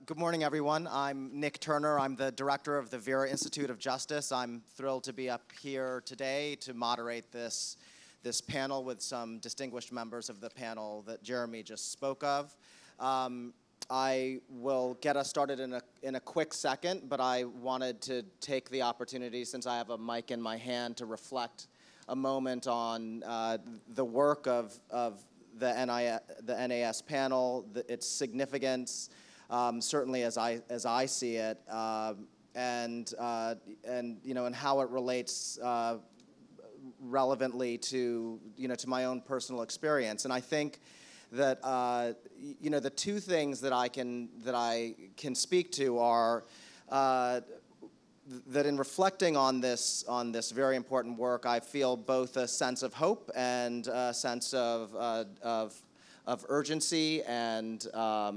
Good morning, everyone. I'm Nick Turner. I'm the director of the Vera Institute of Justice. I'm thrilled to be up here today to moderate this panel with some distinguished members of the panel that Jeremy just spoke of. I will get us started in a quick second, but I wanted to take the opportunity, since I have a mic in my hand, to reflect a moment on the work of the NAS panel, its significance, certainly as I see it, and how it relates relevantly to my own personal experience. And I think that the two things that I can speak to are that in reflecting on this very important work, I feel both a sense of hope and a sense of urgency and a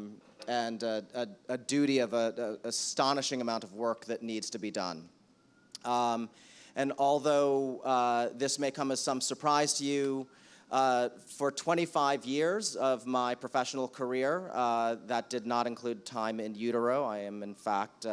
duty of an astonishing amount of work that needs to be done. And although this may come as some surprise to you, for 25 years of my professional career, that did not include time in utero. I am, in fact,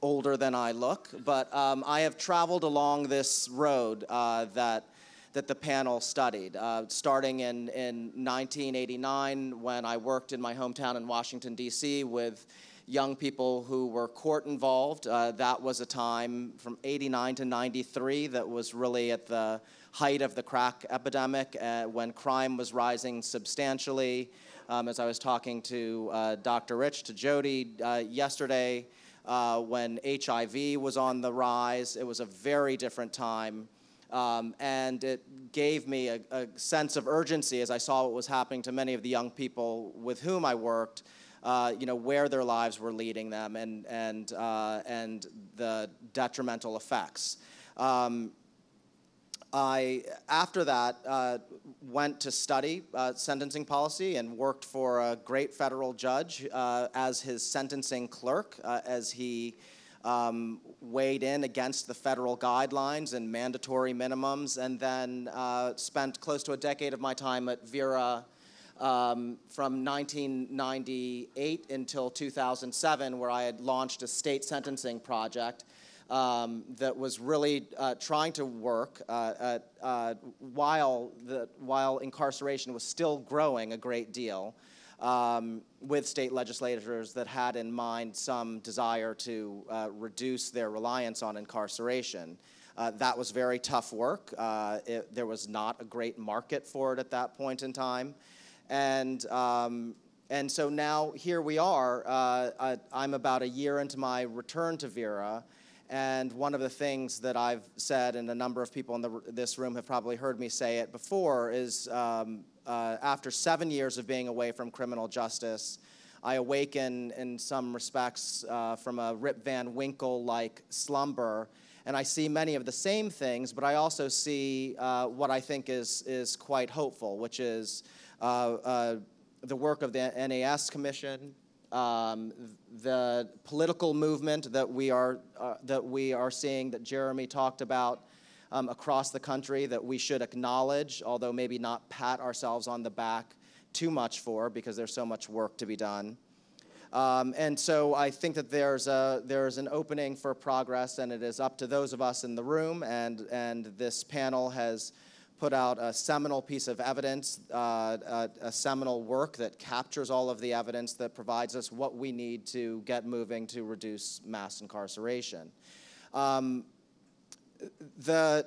older than I look. But I have traveled along this road that the panel studied, starting in 1989 when I worked in my hometown in Washington, D.C. with young people who were court involved. That was a time from 89 to 93 that was really at the height of the crack epidemic, when crime was rising substantially. As I was talking to Dr. Rich, to Jody yesterday, when HIV was on the rise, it was a very different time. And it gave me a sense of urgency as I saw what was happening to many of the young people with whom I worked, where their lives were leading them, and the detrimental effects. I, after that, went to study sentencing policy and worked for a great federal judge as his sentencing clerk, as he weighed in against the federal guidelines and mandatory minimums, and then spent close to a decade of my time at Vera from 1998 until 2007, where I had launched a state sentencing project that was really trying to work while incarceration was still growing a great deal, with state legislators that had in mind some desire to reduce their reliance on incarceration. That was very tough work. There was not a great market for it at that point in time. And so now here we are. I'm about a year into my return to Vera, and one of the things that I've said, and a number of people in this room have probably heard me say it before, is after 7 years of being away from criminal justice, I awaken in some respects from a Rip Van Winkle-like slumber, and I see many of the same things, but I also see what I think is quite hopeful, which is the work of the NAS Commission, the political movement that we are seeing, that Jeremy talked about, across the country, that we should acknowledge, although maybe not pat ourselves on the back too much for, because there's so much work to be done. And so I think that there's an opening for progress, and it is up to those of us in the room, and this panel has put out a seminal piece of evidence, a seminal work that captures all of the evidence that provides us what we need to get moving to reduce mass incarceration. The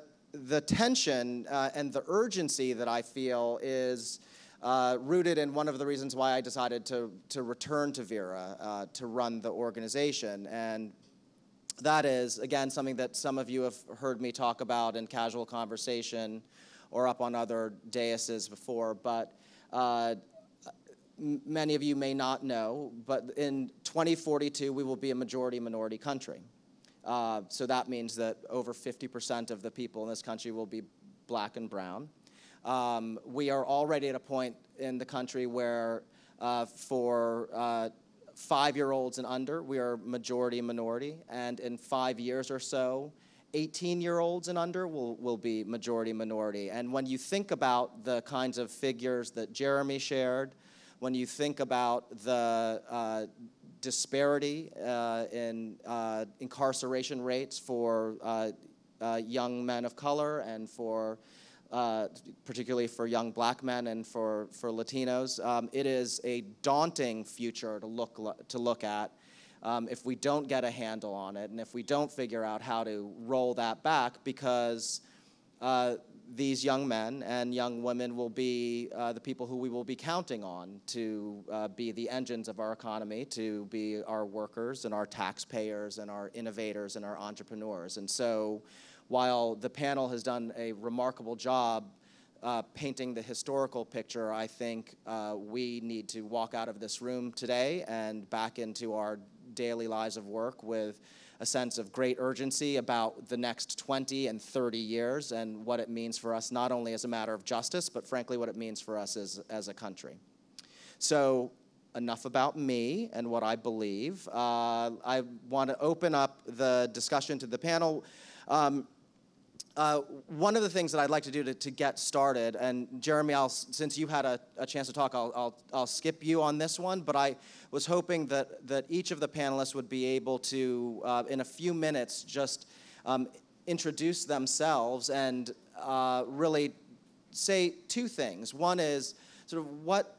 tension and the urgency that I feel is rooted in one of the reasons why I decided to return to Vera to run the organization. And that is, again, something that some of you have heard me talk about in casual conversation or up on other daises before, but many of you may not know, but in 2042, we will be a majority-minority country. So that means that over 50% of the people in this country will be black and brown. We are already at a point in the country where for 5-year-olds and under, we are majority-minority, and in 5 years or so, 18-year-olds and under will be majority-minority. And when you think about the kinds of figures that Jeremy shared, when you think about the disparity in incarceration rates for young men of color and for particularly for young black men and for Latinos. It is a daunting future to look at if we don't get a handle on it and if we don't figure out how to roll that back, because these young men and young women will be the people who we will be counting on to be the engines of our economy, to be our workers and our taxpayers and our innovators and our entrepreneurs. And so while the panel has done a remarkable job painting the historical picture, I think we need to walk out of this room today and back into our daily lives of work with a sense of great urgency about the next 20 and 30 years and what it means for us, not only as a matter of justice, but frankly what it means for us as a country. So enough about me and what I believe. I want to open up the discussion to the panel. One of the things that I'd like to do to get started, and Jeremy, since you had a chance to talk, I'll skip you on this one, but I was hoping that each of the panelists would be able to, in a few minutes, just introduce themselves and really say two things. One is sort of what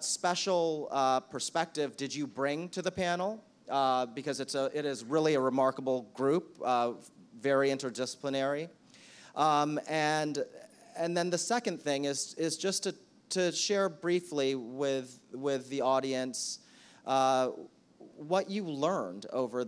special perspective did you bring to the panel? Because it is really a remarkable group, very interdisciplinary. And then the second thing is just to share briefly with the audience what you learned over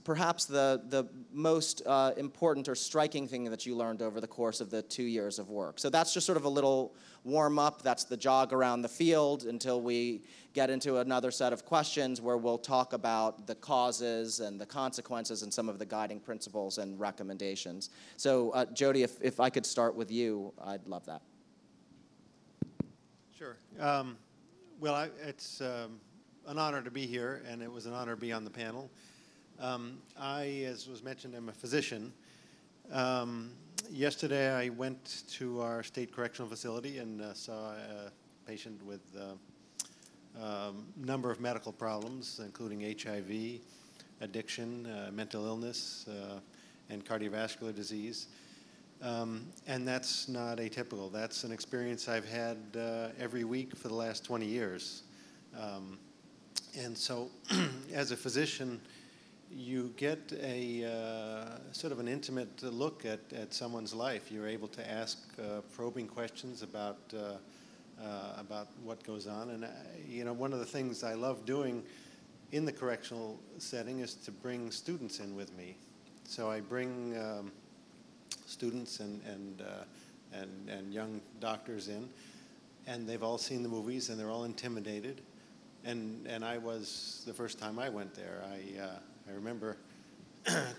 perhaps the most important or striking thing that you learned over the course of the 2 years of work. So that's just sort of a little warm-up. That's the jog around the field until we get into another set of questions where we'll talk about the causes and the consequences and some of the guiding principles and recommendations. So Jody, if I could start with you, I'd love that. Sure. Well, it's an honor to be here, and it was an honor to be on the panel. I, as was mentioned, am a physician. Yesterday I went to our state correctional facility and saw a patient with a number of medical problems, including HIV, addiction, mental illness, and cardiovascular disease. And that's not atypical. That's an experience I've had every week for the last 20 years. And so as a physician, you get a sort of an intimate look at someone's life. You're able to ask probing questions about what goes on. And you know, one of the things I love doing in the correctional setting is to bring students in with me. So I bring students and young doctors in, and they've all seen the movies, and they're all intimidated. And I was, the first time I went there, I remember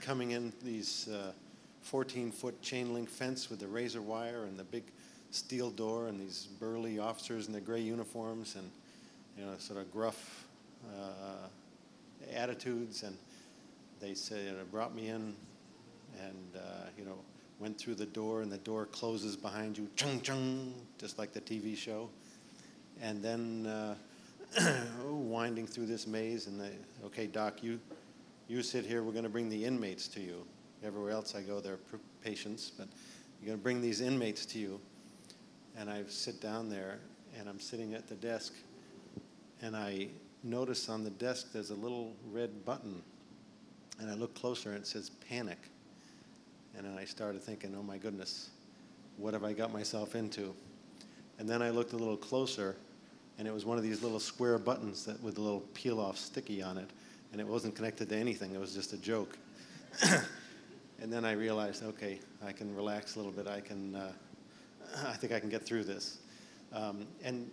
coming in these 14-foot chain link fence with the razor wire and the big steel door and these burly officers in their gray uniforms and, you know, sort of gruff attitudes. And they said, brought me in and, you know, went through the door, and the door closes behind you, chung chung, just like the TV show. And then winding through this maze, and they, okay, doc, you sit here, we're going to bring the inmates to you. Everywhere else I go, they're patients, but you're going to bring these inmates to you. And I sit down there, and I'm sitting at the desk, and I notice on the desk there's a little red button, and I look closer, and it says panic. And then I started thinking, oh my goodness, what have I got myself into? And then I looked a little closer, and it was one of these little square buttons that with a little peel-off sticky on it, and it wasn't connected to anything. It was just a joke. And then I realized, okay, I can relax a little bit. I think I can get through this. And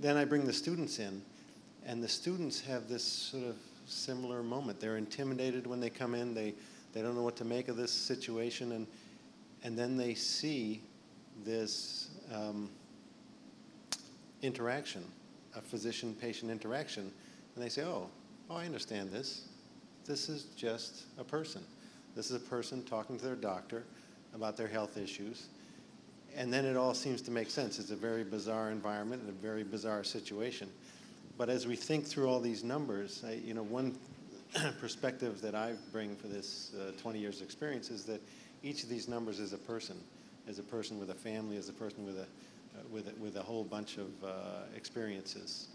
then I bring the students in, and the students have this sort of similar moment. They're intimidated when they come in. They don't know what to make of this situation, and then they see this interaction, a physician-patient interaction, and they say, oh, I understand this. This is just a person. This is a person talking to their doctor about their health issues, and then it all seems to make sense. It's a very bizarre environment and a very bizarre situation. But as we think through all these numbers, one perspective that I bring for this 20 years experience is that each of these numbers is a person with a family, as a person with a whole bunch of experiences.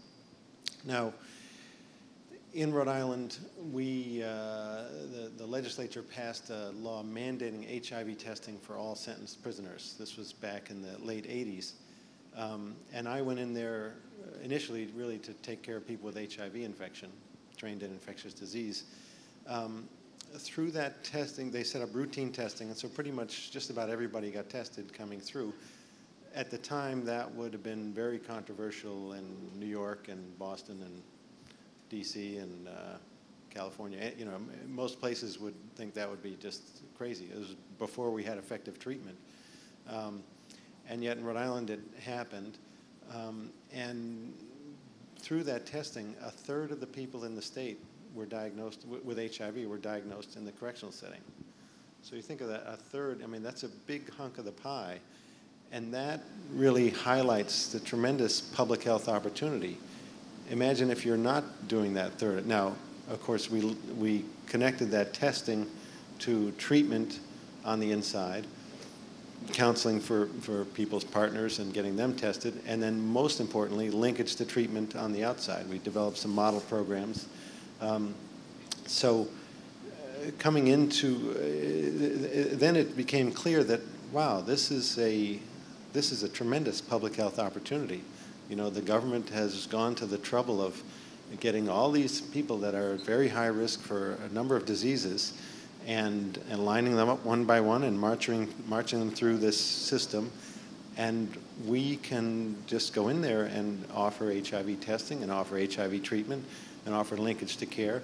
Now, in Rhode Island, the legislature passed a law mandating HIV testing for all sentenced prisoners. This was back in the late 80s. And I went in there initially really to take care of people with HIV infection, trained in infectious disease. Through that testing, they set up routine testing, and so pretty much just about everybody got tested coming through. At the time, that would have been very controversial in New York and Boston and DC and California. Most places would think that would be just crazy. It was before we had effective treatment. And yet in Rhode Island it happened. And through that testing, a third of the people in the state were diagnosed with HIV were diagnosed in the correctional setting. So you think of that, a third, I mean, that's a big hunk of the pie. And that really highlights the tremendous public health opportunity. Imagine if you're not doing that third. Now, of course, we connected that testing to treatment on the inside, counseling for people's partners and getting them tested, and then most importantly, linkage to treatment on the outside. We developed some model programs. Coming into, then it became clear that, wow, this is a tremendous public health opportunity. The government has gone to the trouble of getting all these people that are at very high risk for a number of diseases and lining them up one by one and marching them through this system. And we can just go in there and offer HIV testing and offer HIV treatment and offer linkage to care.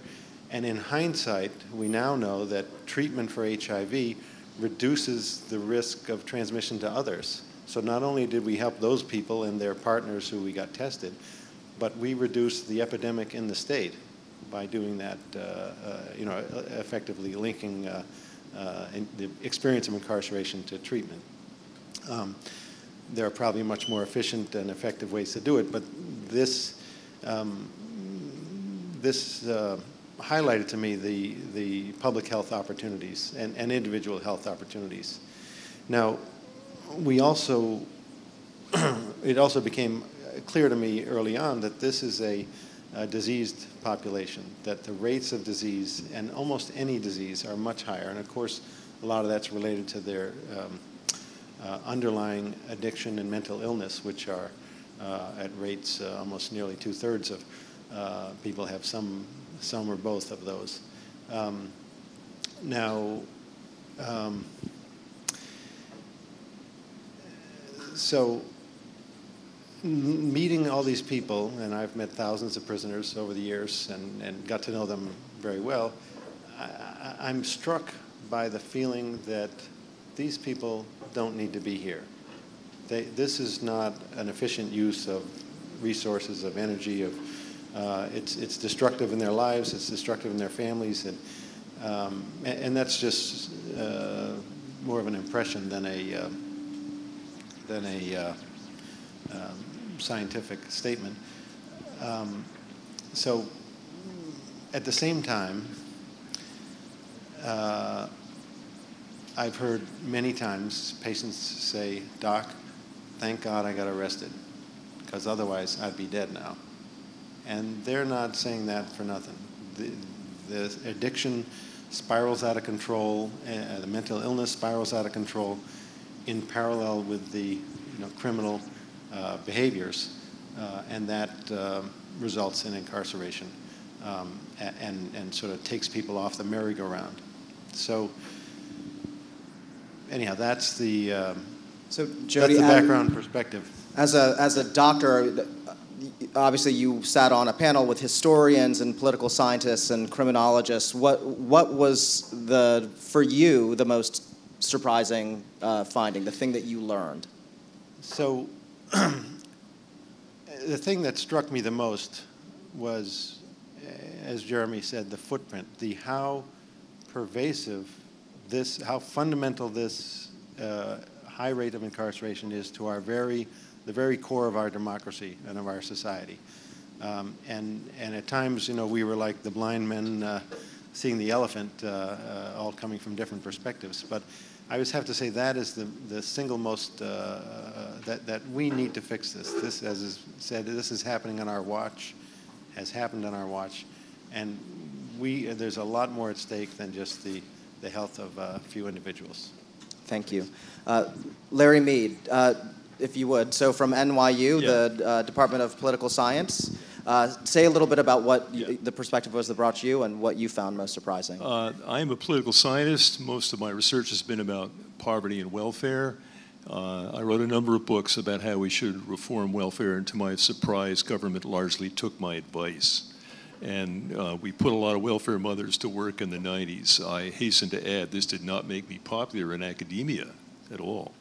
And in hindsight, we now know that treatment for HIV reduces the risk of transmission to others. So not only did we help those people and their partners who we got tested, but we reduced the epidemic in the state by doing that, effectively linking the experience of incarceration to treatment. There are probably much more efficient and effective ways to do it, but this highlighted to me the public health opportunities and individual health opportunities. Now, it also became clear to me early on that this is a diseased population, that the rates of disease and almost any disease are much higher. And of course, a lot of that's related to their underlying addiction and mental illness, which are at rates almost nearly 2/3 of people have some or both of those. So meeting all these people, and I've met thousands of prisoners over the years and got to know them very well, I'm struck by the feeling that these people don't need to be here. This is not an efficient use of resources, of energy, it's destructive in their lives, it's destructive in their families, and that's just more of an impression than a scientific statement. So at the same time, I've heard many times patients say, "Doc, thank God I got arrested, because otherwise I'd be dead now." And they're not saying that for nothing. The addiction spirals out of control, the mental illness spirals out of control in parallel with the criminal behaviors, and that results in incarceration and sort of takes people off the merry-go-round. So anyhow, that's the Jody, background perspective. As a doctor, obviously you sat on a panel with historians and political scientists and criminologists. What was for you the most surprising finding, the thing that you learned? So the thing that struck me the most was, as Jeremy said, the footprint, how pervasive how fundamental this high rate of incarceration is to the very core of our democracy and of our society. And at times, we were like the blind men seeing the elephant, all coming from different perspectives. But I would have to say that is the single most, that we need to fix this. This, as is said, this is happening on our watch, has happened on our watch. And there's a lot more at stake than just the health of a few individuals. Thank you. Larry Mead, if you would. So from NYU, the Department of Political Science, say a little bit about what the perspective was that brought you and what you found most surprising. I am a political scientist. Most of my research has been about poverty and welfare. I wrote a number of books about how we should reform welfare, and to my surprise, government largely took my advice. And we put a lot of welfare mothers to work in the 90s. I hasten to add, this did not make me popular in academia at all.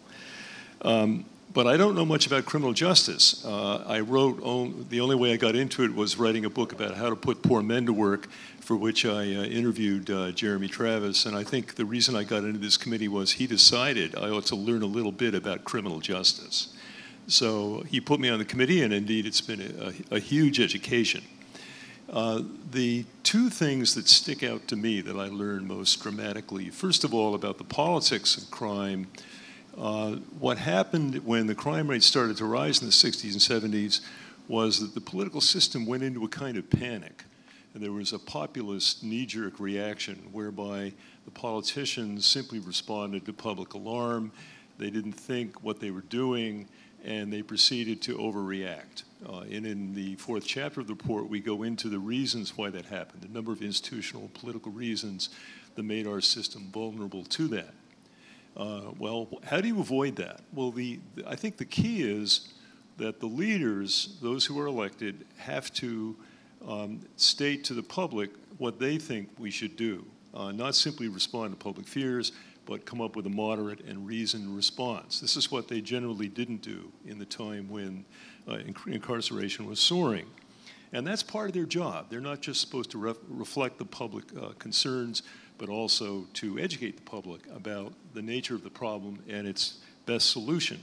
But I don't know much about criminal justice. I wrote, the only way I got into it was writing a book about how to put poor men to work, for which I interviewed Jeremy Travis. And I think the reason I got into this committee was he decided I ought to learn a little bit about criminal justice. So he put me on the committee, and indeed it's been a huge education. The two things that stick out to me that I learned most dramatically, first of all, about the politics of crime. What happened when the crime rate started to rise in the 60s and 70s was that the political system went into a kind of panic. And there was a populist knee-jerk reaction whereby the politicians simply responded to public alarm. They didn't think what they were doing, and they proceeded to overreact. And in the fourth chapter of the report, we go into the reasons why that happened, a number of institutional and political reasons that made our system vulnerable to that. Well, how do you avoid that? Well, I think the key is that the leaders, those who are elected, have to state to the public what they think we should do, not simply respond to public fears, but come up with a moderate and reasoned response. This is what they generally didn't do in the time when incarceration was soaring. And that's part of their job. They're not just supposed to reflect the public concerns, but also to educate the public about the nature of the problem and its best solution.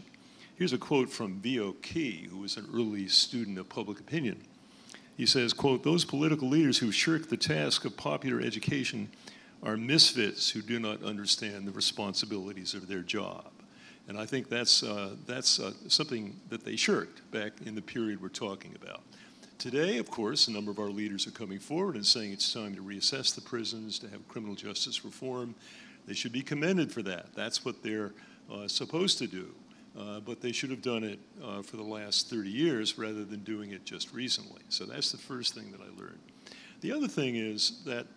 Here's a quote from V.O. Key, who was an early student of public opinion. He says, quote, "Those political leaders who shirk the task of popular education are misfits who do not understand the responsibilities of their job." And I think that's something that they shirked back in the period we're talking about. Today, of course, a number of our leaders are coming forward and saying it's time to reassess the prisons, to have criminal justice reform. They should be commended for that. That's what they're supposed to do. But they should have done it for the last 30 years rather than doing it just recently. So that's the first thing that I learned. The other thing is that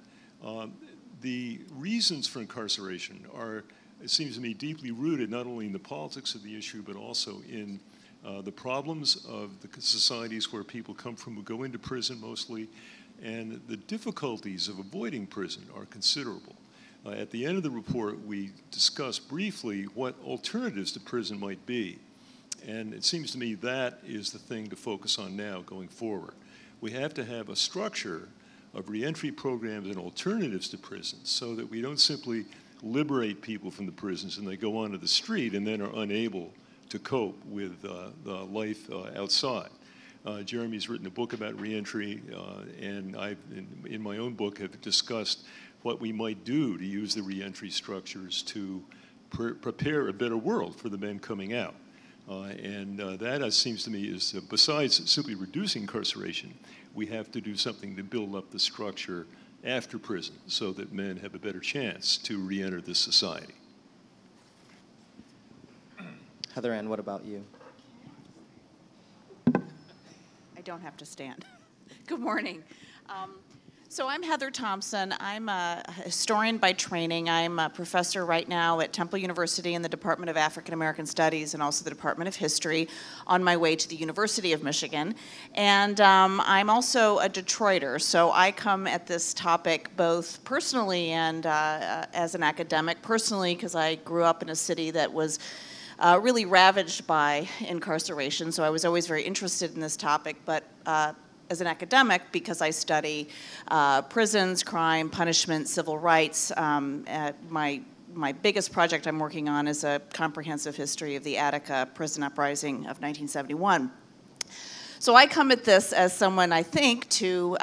the reasons for incarceration are, it seems to me, deeply rooted not only in the politics of the issue, but also in the problems of the societies where people come from who go into prison mostly, and the difficulties of avoiding prison are considerable. At the end of the report, we discuss briefly what alternatives to prison might be, and it seems to me that is the thing to focus on now going forward. We have to have a structure of reentry programs and alternatives to prisons so that we don't simply liberate people from the prisons and they go onto the street and then are unable to cope with the life outside. Jeremy's written a book about reentry, and I, in my own book, have discussed what we might do to use the reentry structures to prepare a better world for the men coming out. That, it seems to me, is, besides simply reducing incarceration, we have to do something to build up the structure after prison so that men have a better chance to re-enter this society. Heather Ann, what about you? I don't have to stand. Good morning. So I'm Heather Thompson. I'm a historian by training. I'm a professor right now at Temple University in the Department of African American Studies and also the Department of History, on my way to the University of Michigan. And I'm also a Detroiter, so I come at this topic both personally and as an academic. Personally, because I grew up in a city that was really ravaged by incarceration, so I was always very interested in this topic, but as an academic, because I study prisons, crime, punishment, civil rights, my biggest project I'm working on is a comprehensive history of the Attica prison uprising of 1971. So I come at this as someone, I think, to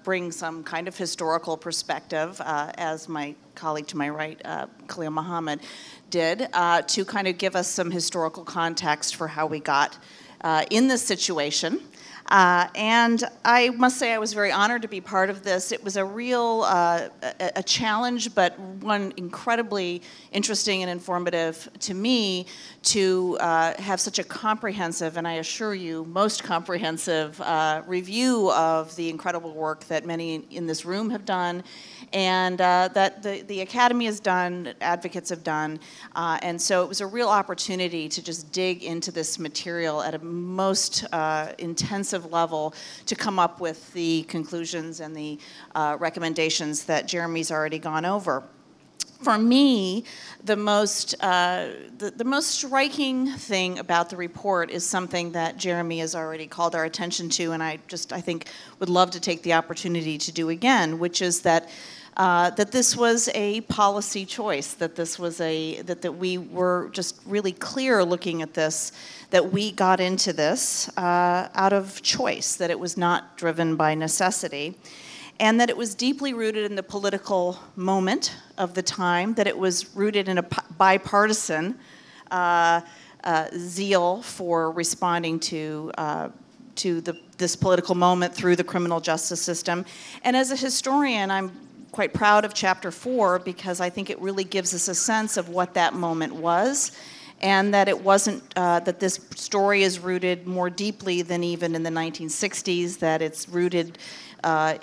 bring some kind of historical perspective, as my colleague to my right, Khalil Muhammad, did, to kind of give us some historical context for how we got in this situation. And I must say I was very honored to be part of this. It was a real a challenge, but one incredibly interesting and informative to me to have such a comprehensive, and I assure you, most comprehensive review of the incredible work that many in this room have done, and that the Academy has done, advocates have done, and so it was a real opportunity to just dig into this material at a most intensive level to come up with the conclusions and the recommendations that Jeremy's already gone over. For me, the most striking thing about the report is something that Jeremy has already called our attention to, and I think would love to take the opportunity to do again, which is that that this was a policy choice, that this was that we were just really clear looking at this, that we got into this out of choice, that it was not driven by necessity, and that it was deeply rooted in the political moment of the time, that it was rooted in a bipartisan zeal for responding to this political moment through the criminal justice system. And as a historian, I'm quite proud of Chapter 4 because I think it really gives us a sense of what that moment was, and that it wasn't, that this story is rooted more deeply than even in the 1960s, that it's rooted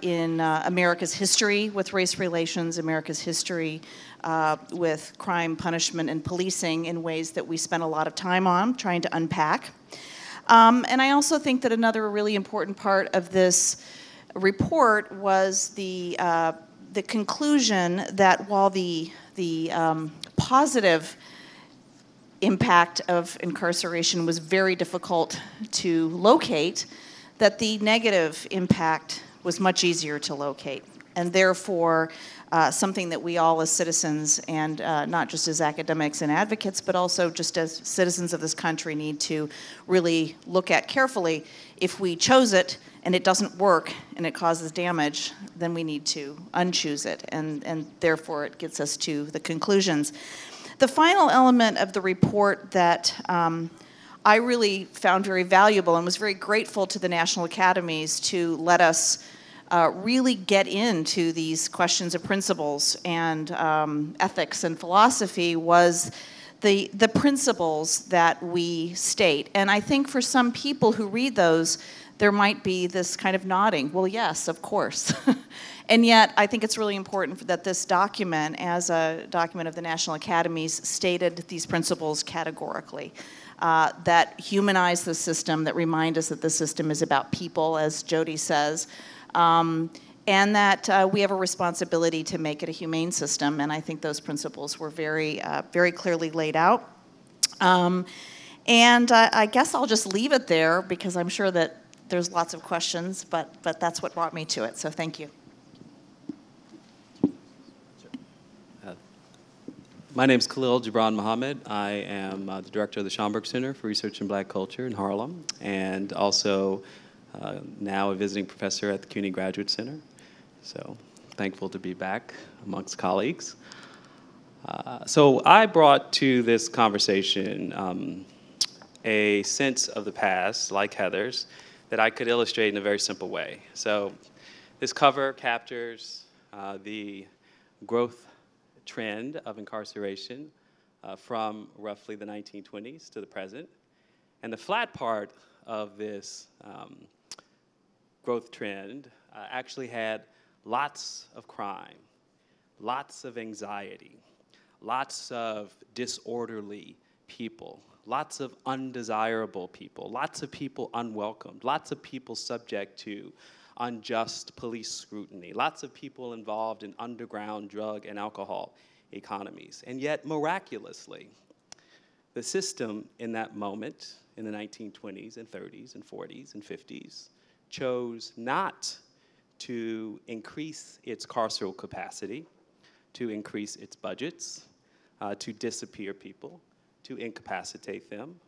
in America's history with race relations, America's history with crime, punishment, and policing in ways that we spent a lot of time on trying to unpack. And I also think that another really important part of this report was the conclusion that while the positive impact of incarceration was very difficult to locate, that the negative impact was much easier to locate, and therefore something that we all as citizens, and not just as academics and advocates, but also just as citizens of this country need to really look at carefully. If we chose it and it doesn't work and it causes damage, then we need to unchoose it, and therefore it gets us to the conclusions. The final element of the report that I really found very valuable and was very grateful to the National Academies to let us really get into these questions of principles and ethics and philosophy was the principles that we state. And I think for some people who read those, there might be this kind of nodding, well, yes, of course. And yet, I think it's really important that this document, as a document of the National Academies, stated these principles categorically, that humanize the system, that remind us that the system is about people, as Jody says, and that we have a responsibility to make it a humane system. And I think those principles were very, very clearly laid out. And I guess I'll just leave it there because I'm sure that there's lots of questions, but that's what brought me to it. So thank you. My name is Khalil Gibran Mohammed. I am the director of the Schomburg Center for Research in Black Culture in Harlem, and also now a visiting professor at the CUNY Graduate Center. So thankful to be back amongst colleagues. So I brought to this conversation a sense of the past, like Heather's, that I could illustrate in a very simple way. So this cover captures the growth trend of incarceration from roughly the 1920s to the present. And the flat part of this growth trend actually had lots of crime, lots of anxiety, lots of disorderly people, lots of undesirable people, lots of people unwelcomed, lots of people subject to unjust police scrutiny, lots of people involved in underground drug and alcohol economies. And yet, miraculously, the system in that moment, in the 1920s and 30s and 40s and 50s, chose not to increase its carceral capacity, to increase its budgets, to disappear people, to incapacitate them,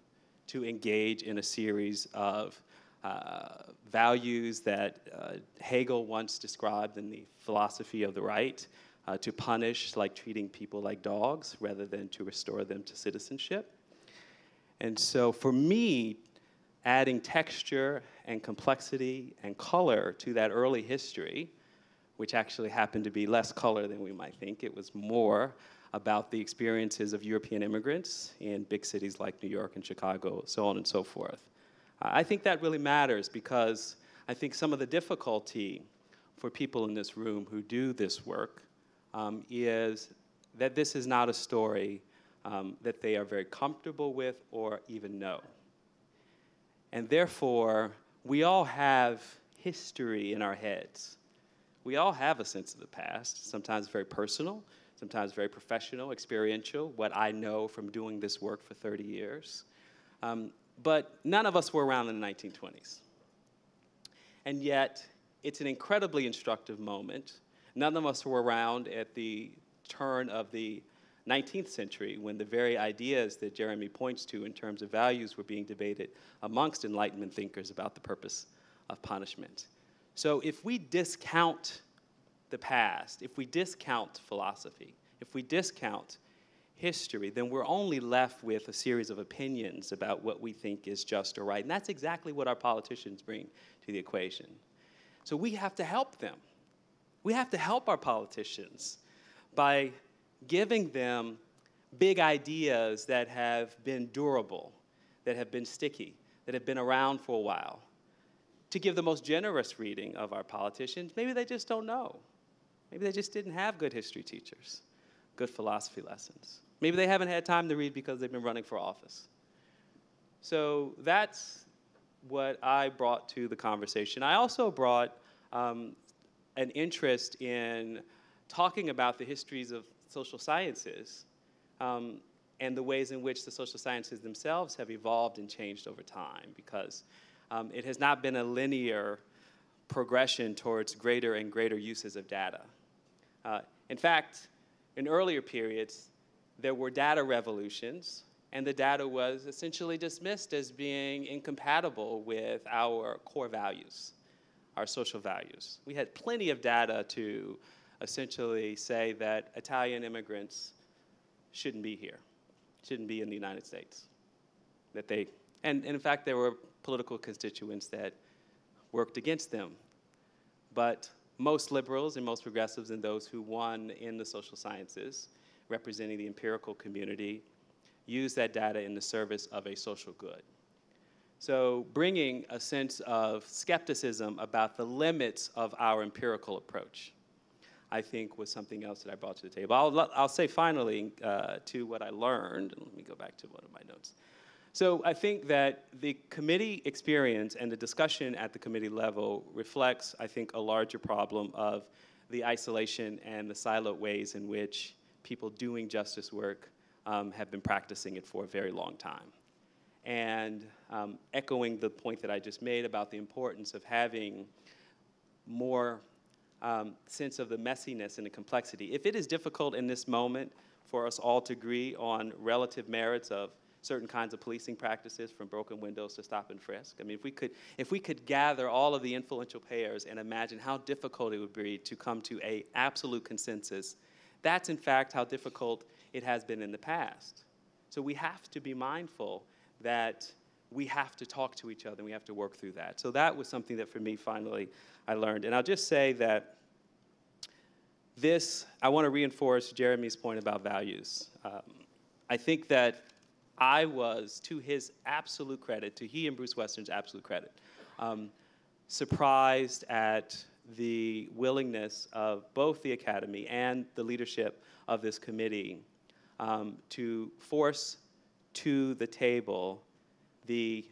to engage in a series of values that Hegel once described in the philosophy of the right, to punish like treating people like dogs rather than to restore them to citizenship. And so for me, adding texture and complexity and color to that early history, which actually happened to be less color than we might think, it was more about the experiences of European immigrants in big cities like New York and Chicago, so on and so forth. I think that really matters because I think some of the difficulty for people in this room who do this work is that this is not a story that they are very comfortable with or even know. And therefore, we all have history in our heads. We all have a sense of the past, sometimes very personal, sometimes very professional, experiential, what I know from doing this work for 30 years. But none of us were around in the 1920s. And yet, it's an incredibly instructive moment. None of us were around at the turn of the 19th century when the very ideas that Jeremy points to in terms of values were being debated amongst Enlightenment thinkers about the purpose of punishment. So if we discount the past, if we discount philosophy, if we discount history, then we're only left with a series of opinions about what we think is just or right. And that's exactly what our politicians bring to the equation. So we have to help them. We have to help our politicians by giving them big ideas that have been durable, that have been sticky, that have been around for a while. To give the most generous reading of our politicians, maybe they just don't know. Maybe they just didn't have good history teachers, good philosophy lessons. Maybe they haven't had time to read because they've been running for office. So that's what I brought to the conversation. I also brought an interest in talking about the histories of social sciences and the ways in which the social sciences themselves have evolved and changed over time, because it has not been a linear progression towards greater and greater uses of data. In fact, in earlier periods, there were data revolutions, and the data was essentially dismissed as being incompatible with our core values, our social values. We had plenty of data to essentially say that Italian immigrants shouldn't be here, shouldn't be in the United States. And in fact, there were political constituents that worked against them. But most liberals and most progressives and those who won in the social sciences, representing the empirical community, use that data in the service of a social good. So bringing a sense of skepticism about the limits of our empirical approach, I think, was something else that I brought to the table. I'll say finally to what I learned, and let me go back to one of my notes. So I think that the committee experience and the discussion at the committee level reflects, I think, a larger problem of the isolation and the siloed ways in which people doing justice work have been practicing it for a very long time. And echoing the point that I just made about the importance of having more sense of the messiness and the complexity. If it is difficult in this moment for us all to agree on relative merits of certain kinds of policing practices, from broken windows to stop and frisk. I mean, if we could gather all of the influential players and imagine how difficult it would be to come to an absolute consensus, that's in fact how difficult it has been in the past. So we have to be mindful that we have to talk to each other and we have to work through that. So that was something that for me, finally, I learned. And I'll just say that I want to reinforce Jeremy's point about values. I think that I was, to his absolute credit, to he and Bruce Western's absolute credit, surprised at the willingness of both the Academy and the leadership of this committee to force to the table the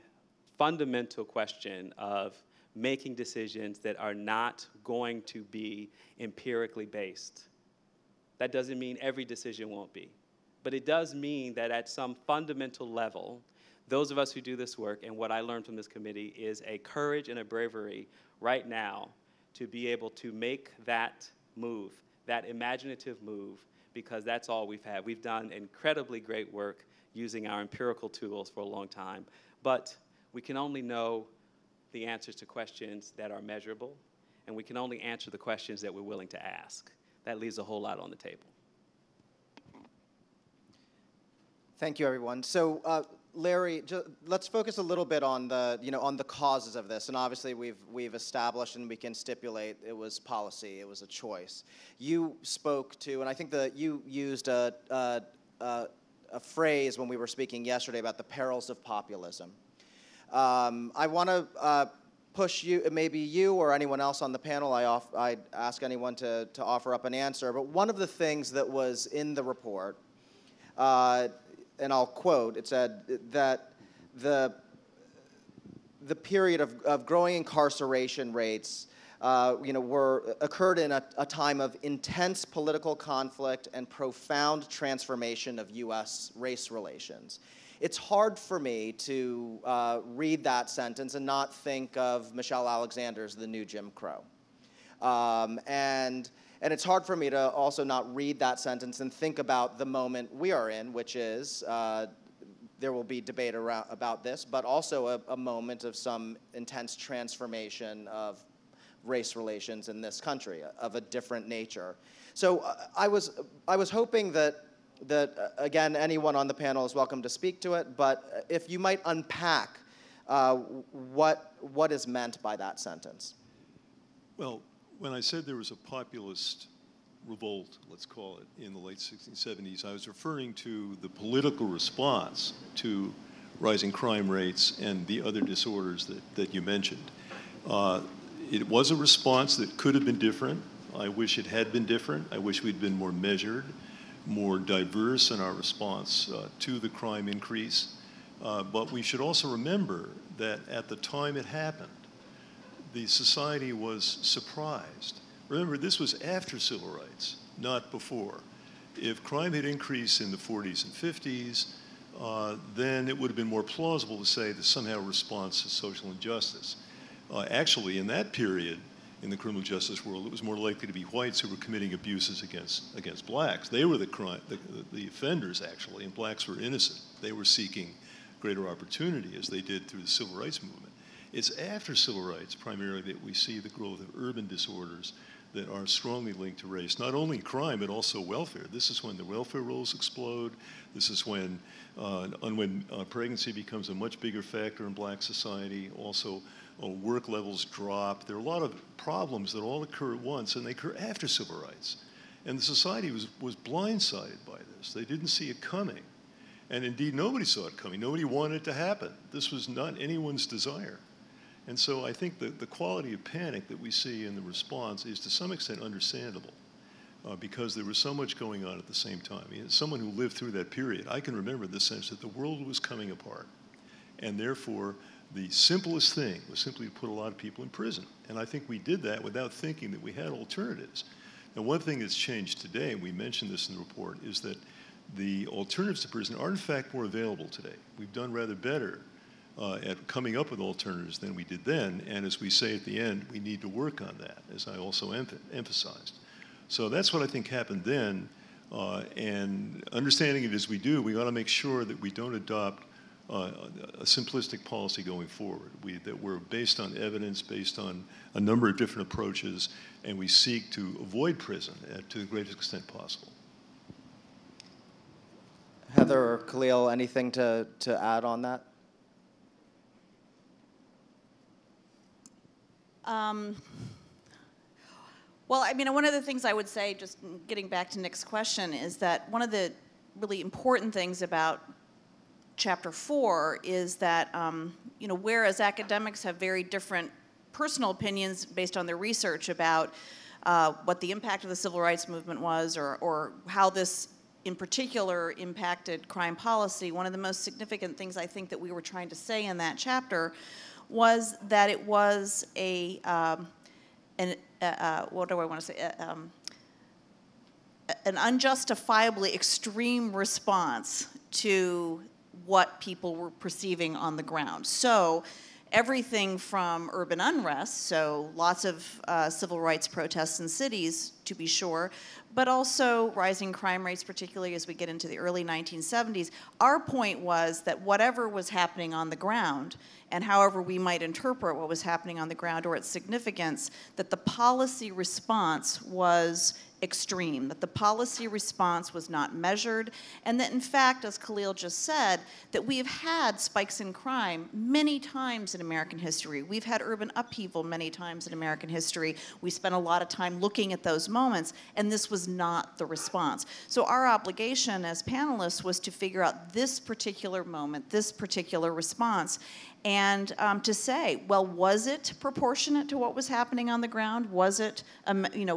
fundamental question of making decisions that are not going to be empirically based. That doesn't mean every decision won't be. But it does mean that at some fundamental level, those of us who do this work, and what I learned from this committee, is a courage and a bravery right now to be able to make that move, that imaginative move, because that's all we've had. We've done incredibly great work using our empirical tools for a long time, but we can only know the answers to questions that are measurable, and we can only answer the questions that we're willing to ask. That leaves a whole lot on the table. Thank you, everyone. So, Larry, let's focus a little bit on the, on the causes of this. And obviously, we've established and we can stipulate it was policy, it was a choice. You spoke to, and I think that you used a phrase when we were speaking yesterday about the perils of populism. I want to push you, maybe you or anyone else on the panel. I'd ask anyone to offer up an answer. But one of the things that was in the report, and I'll quote, it said that the period of growing incarceration rates, occurred in a time of intense political conflict and profound transformation of U.S. race relations. It's hard for me to read that sentence and not think of Michelle Alexander's The New Jim Crow. And it's hard for me to also not read that sentence and think about the moment we are in, which is, there will be debate about this, but also a moment of some intense transformation of race relations in this country, of a different nature. So I was hoping that again, anyone on the panel is welcome to speak to it, but if you might unpack what is meant by that sentence. Well, when I said there was a populist revolt, let's call it, in the late 1670s, I was referring to the political response to rising crime rates and the other disorders that you mentioned. It was a response that could have been different. I wish it had been different. I wish we'd been more measured, more diverse in our response to the crime increase. But we should also remember that at the time it happened, the society was surprised. Remember, this was after civil rights, not before. If crime had increased in the 40s and 50s, then it would have been more plausible to say that somehow a response to social injustice. Actually, in that period, in the criminal justice world, it was more likely to be whites who were committing abuses against blacks. They were the offenders, actually, and blacks were innocent. They were seeking greater opportunity, as they did through the civil rights movement. It's after civil rights, primarily, that we see the growth of urban disorders that are strongly linked to race, not only crime, but also welfare. This is when the welfare rolls explode. This is when pregnancy becomes a much bigger factor in black society. Also, work levels drop. There are a lot of problems that all occur at once, and they occur after civil rights. And the society was blindsided by this. They didn't see it coming. And indeed, nobody saw it coming. Nobody wanted it to happen. This was not anyone's desire. And so I think that the quality of panic that we see in the response is to some extent understandable because there was so much going on at the same time. I mean, as someone who lived through that period, I can remember the sense that the world was coming apart. And therefore, the simplest thing was simply to put a lot of people in prison. And I think we did that without thinking that we had alternatives. Now, one thing that's changed today, and we mentioned this in the report, is that the alternatives to prison are in fact more available today. We've done rather better at coming up with alternatives than we did then, and as we say at the end, we need to work on that, as I also emphasized. So that's what I think happened then, and understanding it as we do, we ought to make sure that we don't adopt a simplistic policy going forward, that we're based on evidence, based on a number of different approaches, and we seek to avoid prison to the greatest extent possible. Heather or Khalil, anything to add on that? Well, I mean, one of the things I would say, just getting back to Nick's question, is that one of the really important things about Chapter 4 is that, whereas academics have very different personal opinions based on their research about what the impact of the civil rights movement was or how this in particular impacted crime policy, one of the most significant things I think that we were trying to say in that chapter was that it was what do I want to say? An unjustifiably extreme response to what people were perceiving on the ground. So everything from urban unrest, so lots of civil rights protests in cities, to be sure, but also rising crime rates, particularly as we get into the early 1970s. Our point was that whatever was happening on the ground, and however we might interpret what was happening on the ground or its significance, that the policy response was extreme, that the policy response was not measured, and that in fact, as Khalil just said, that we have had spikes in crime many times in American history. We've had urban upheaval many times in American history. We spent a lot of time looking at those moments, and this was not the response. So our obligation as panelists was to figure out this particular moment, this particular response, and to say, well, was it proportionate to what was happening on the ground? Was it,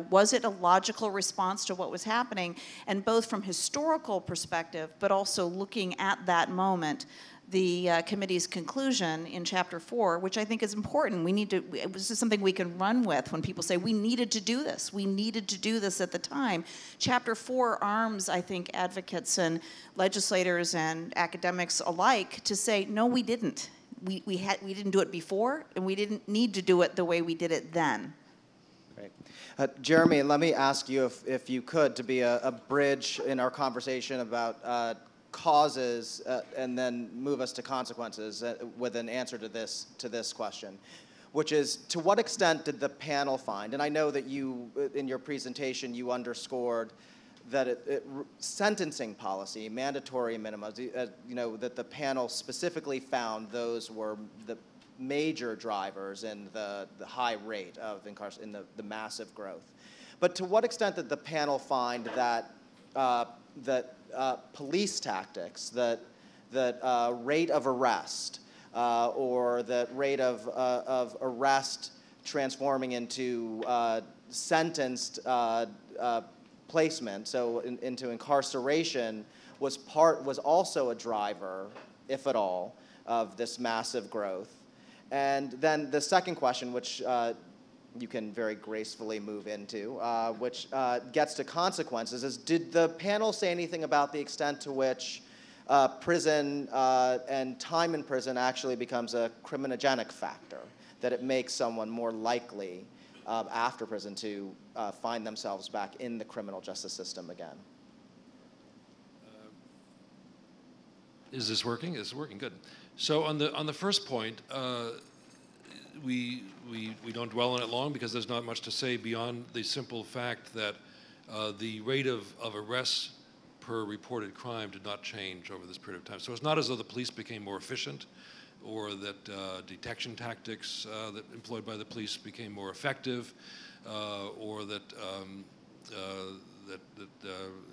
was it a logical response to what was happening? And both from historical perspective, but also looking at that moment, the committee's conclusion in Chapter 4, which I think is important. We need to, this is something we can run with when people say, we needed to do this. We needed to do this at the time. Chapter 4 arms, I think, advocates and legislators and academics alike to say, no, we didn't. We didn't do it before, and we didn't need to do it the way we did it then. Great. Jeremy, let me ask you if you could, to be a bridge in our conversation about causes and then move us to consequences with an answer to this question, which is, to what extent did the panel find, and I know that you, in your presentation, you underscored that sentencing policy, mandatory minimums, that the panel specifically found those were the major drivers in the high rate of in the massive growth. But to what extent did the panel find that police tactics, that rate of arrest, or that rate of arrest transforming into sentenced placement, so into incarceration, was also a driver, if at all, of this massive growth? And then the second question, which you can very gracefully move into, which gets to consequences, is, did the panel say anything about the extent to which prison and time in prison actually becomes a criminogenic factor, that it makes someone more likely after prison to find themselves back in the criminal justice system again? Is this working? It's working, good. So on the first point, we don't dwell on it long because there's not much to say beyond the simple fact that the rate of arrests per reported crime did not change over this period of time. So it's not as though the police became more efficient, or that detection tactics that employed by the police became more effective, or that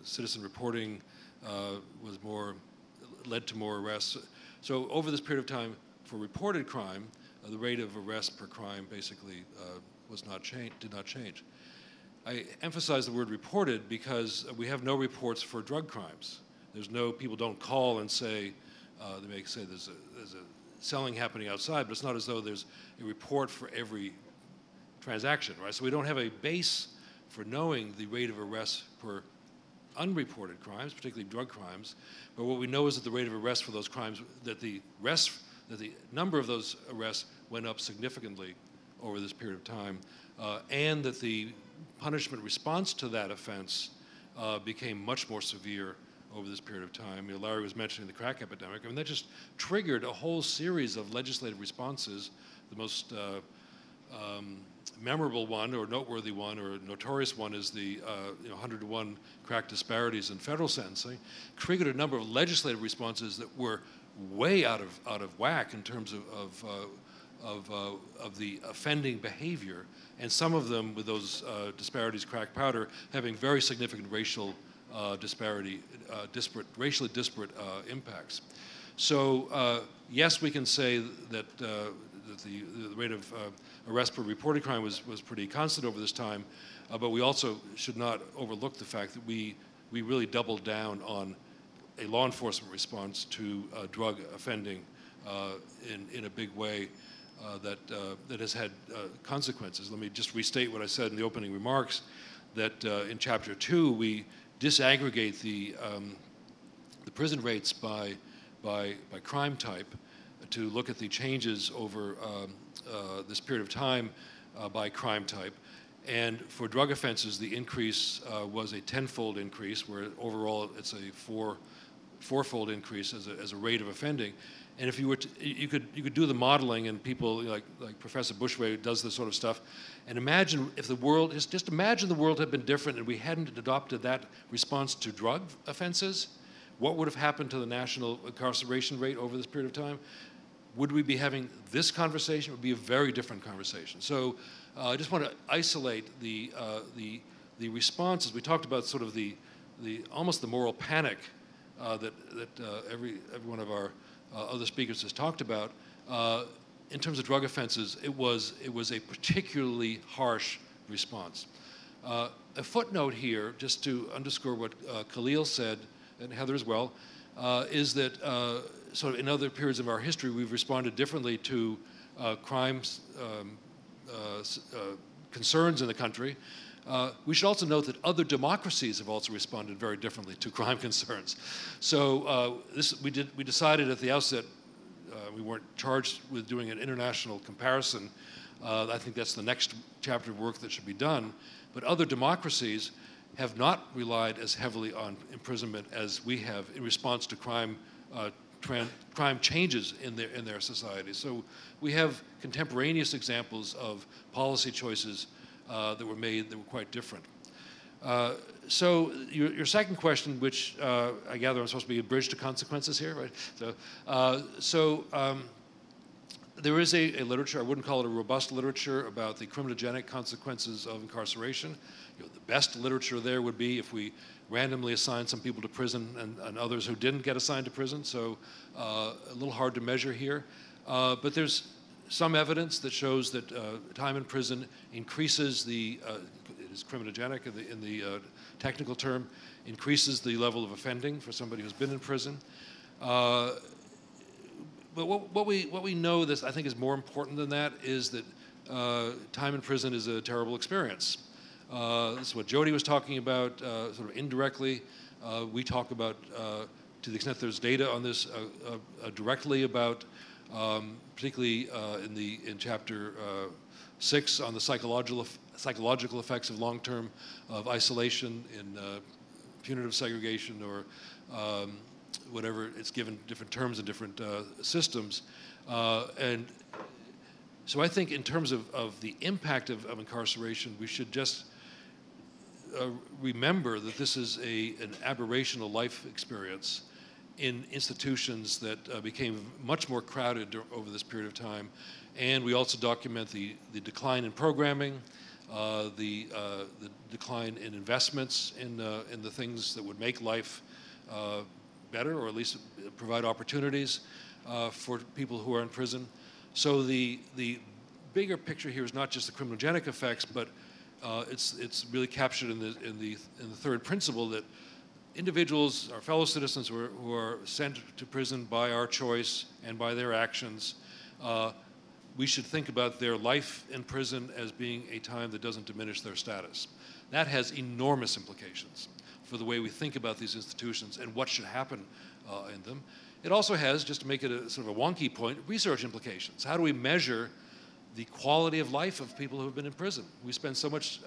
citizen reporting led to more arrests. So over this period of time, for reported crime, the rate of arrest per crime basically did not change. I emphasize the word reported because we have no reports for drug crimes. People don't call and say, they may say there's a selling happening outside, but it's not as though there's a report for every transaction, right? So we don't have a base for knowing the rate of arrests per unreported crimes, particularly drug crimes. But what we know is that the rate of arrest for those crimes, that the number of those arrests went up significantly over this period of time, and that the punishment response to that offense became much more severe over this period of time. Larry was mentioning the crack epidemic. I mean, that just triggered a whole series of legislative responses. The most memorable one, or noteworthy one, or notorious one is the 100-to-1 crack disparities in federal sentencing. Triggered a number of legislative responses that were way out of whack in terms of the offending behavior, and some of them, with those disparities, crack powder, having very significant racial racially disparate impacts. So yes, we can say that the rate of arrest per reported crime was pretty constant over this time, but we also should not overlook the fact that we really doubled down on a law enforcement response to drug offending in a big way that has had consequences. Let me just restate what I said in the opening remarks, that in Chapter 2 we disaggregate the prison rates by crime type, to look at the changes over this period of time by crime type. And for drug offenses, the increase was a tenfold increase, where overall it's a fourfold increase as a rate of offending. And if you were to, you could do the modeling, and people like Professor Bushway does this sort of stuff, and imagine if the world, just imagine the world had been different and we hadn't adopted that response to drug offenses, what would have happened to the national incarceration rate over this period of time? Would we be having this conversation? It would be a very different conversation. So I just want to isolate the responses. We talked about sort of the almost the moral panic that every one of our other speakers has talked about. In terms of drug offenses, it was a particularly harsh response. A footnote here, just to underscore what Khalil said, and Heather as well, is that sort of in other periods of our history, we've responded differently to crimes, concerns in the country. We should also note that other democracies have also responded very differently to crime concerns. So we decided at the outset, we weren't charged with doing an international comparison. I think that's the next chapter of work that should be done. But other democracies have not relied as heavily on imprisonment as we have in response to crime changes in their societies. So we have contemporaneous examples of policy choices that were made that were quite different. So your second question, which I gather I'm supposed to be a bridge to consequences here, right? So there is a literature, I wouldn't call it a robust literature, about the criminogenic consequences of incarceration. The best literature there would be if we randomly assign some people to prison and others who didn't get assigned to prison, so a little hard to measure here. But there's some evidence that shows that time in prison increases it is criminogenic in the technical term, increases the level of offending for somebody who's been in prison. But what we know that I think is more important than that is that time in prison is a terrible experience. This is what Jody was talking about, sort of indirectly. We talk about, to the extent there's data on this, directly about, particularly in chapter 6 on the psychological effects of long-term of isolation in punitive segregation or whatever it's given different terms in different systems. And so I think in terms of the impact of incarceration, we should just remember that this is an aberrational life experience in institutions that became much more crowded over this period of time. And we also document the decline in programming, the decline in investments in the things that would make life better, or at least provide opportunities for people who are in prison. So the bigger picture here is not just the criminogenic effects, but it's really captured in the third principle that individuals, our fellow citizens who are sent to prison by our choice and by their actions, we should think about their life in prison as being a time that doesn't diminish their status. That has enormous implications for the way we think about these institutions and what should happen in them. It also has, just to make it a sort of a wonky point, research implications. How do we measure the quality of life of people who have been in prison? We spend so much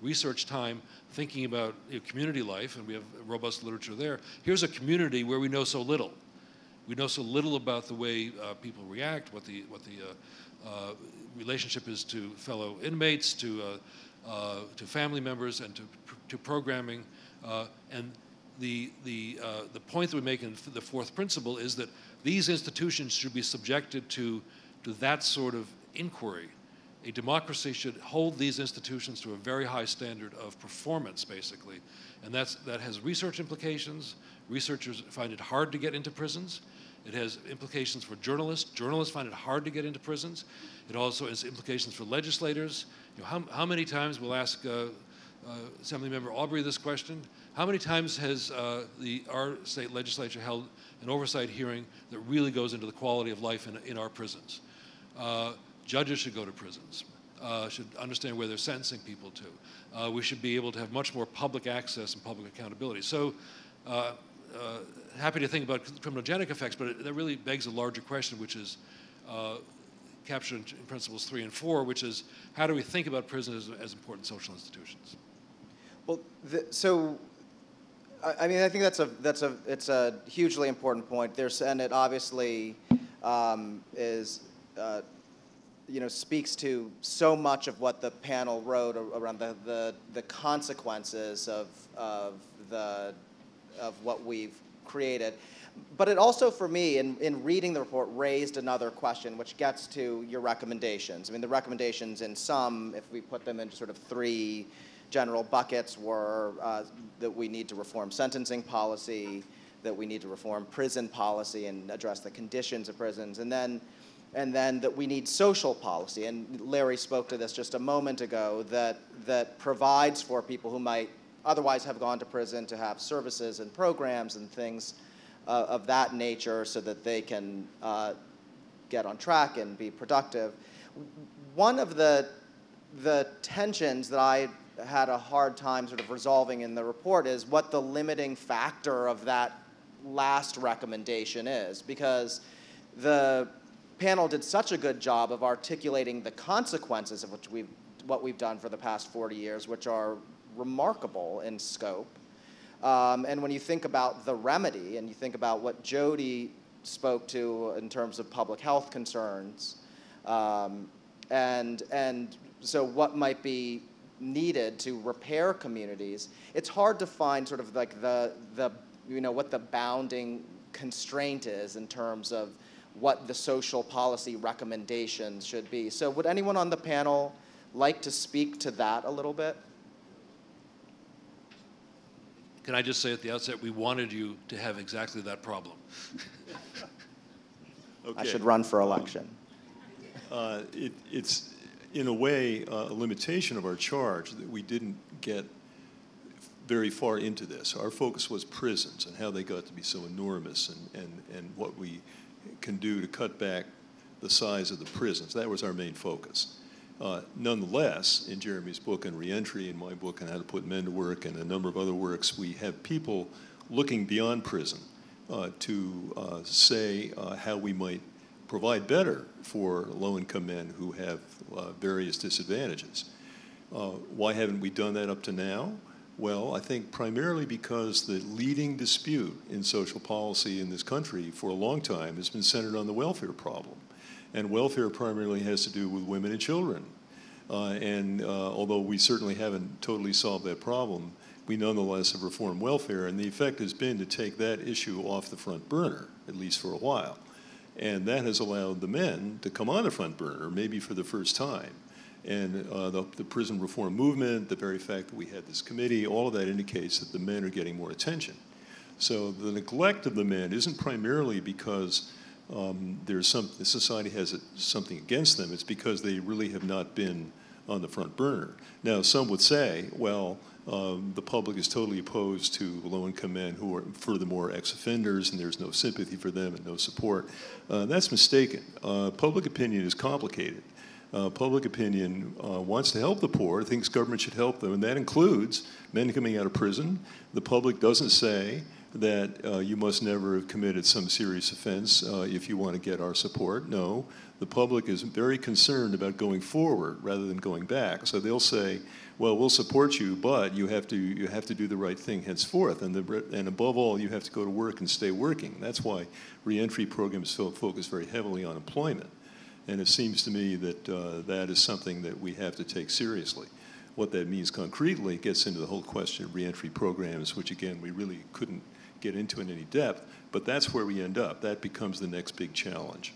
research time thinking about community life, and we have robust literature there. Here's a community where we know so little. We know so little about the way people react, what the relationship is to fellow inmates, to family members, and to programming. And the point that we make in the fourth principle is that these institutions should be subjected to that sort of inquiry. A democracy should hold these institutions to a very high standard of performance, basically. And that has research implications. Researchers find it hard to get into prisons. It has implications for journalists. Journalists find it hard to get into prisons. It also has implications for legislators. How many times, we'll ask Assemblymember Aubrey this question, how many times has our state legislature held an oversight hearing that really goes into the quality of life in our prisons? Judges should go to prisons, should understand where they're sentencing people to. We should be able to have much more public access and public accountability. So happy to think about criminogenic effects, but that really begs a larger question, which is captured in principles 3 and 4, which is how do we think about prisons as important social institutions? Well, I mean, I think it's a hugely important point. And it obviously is, speaks to so much of what the panel wrote around the consequences of what we've created. But it also, for me, in reading the report, raised another question, which gets to your recommendations. I mean, the recommendations in some, if we put them into sort of 3 general buckets, were that we need to reform sentencing policy, that we need to reform prison policy and address the conditions of prisons, and then that we need social policy. And Larry spoke to this just a moment ago, that provides for people who might otherwise have gone to prison to have services and programs and things of that nature so that they can get on track and be productive. One of the tensions that I had a hard time sort of resolving in the report is what the limiting factor of that last recommendation is, because the panel did such a good job of articulating the consequences of what we've done for the past 40 years, which are remarkable in scope. And when you think about the remedy, and you think about what Jody spoke to in terms of public health concerns, and so what might be needed to repair communities, it's hard to find sort of like what the bounding constraint is in terms of what the social policy recommendations should be. So would anyone on the panel like to speak to that a little bit? Can I just say at the outset, we wanted you to have exactly that problem. Okay. I should run for election. It's, in a way, a limitation of our charge that we didn't get very far into this. Our focus was prisons and how they got to be so enormous and what we can do to cut back the size of the prisons. That was our main focus. Nonetheless, in Jeremy's book on reentry, in my book on how to put men to work, and a number of other works, we have people looking beyond prison to say how we might provide better for low-income men who have various disadvantages. Why haven't we done that up to now? Well, I think primarily because the leading dispute in social policy in this country for a long time has been centered on the welfare problem. And welfare primarily has to do with women and children. Although we certainly haven't totally solved that problem, we nonetheless have reformed welfare, and the effect has been to take that issue off the front burner, at least for a while. And that has allowed the men to come on the front burner, maybe for the first time. And the prison reform movement, the very fact that we had this committee, all of that indicates that the men are getting more attention. So the neglect of the men isn't primarily because the society has something against them. It's because they really have not been on the front burner. Now, some would say, well, the public is totally opposed to low-income men who are, furthermore, ex-offenders, and there's no sympathy for them and no support. That's mistaken. Public opinion is complicated. Public opinion wants to help the poor, thinks government should help them, and that includes men coming out of prison. The public doesn't say that you must never have committed some serious offense if you want to get our support. No, the public is very concerned about going forward rather than going back. So they'll say, well, we'll support you, but you have to do the right thing henceforth, and above all, you have to go to work and stay working. That's why reentry programs focus very heavily on employment. And it seems to me that that is something that we have to take seriously. What that means concretely gets into the whole question of reentry programs, which again, we really couldn't get into in any depth, but that's where we end up. That becomes the next big challenge.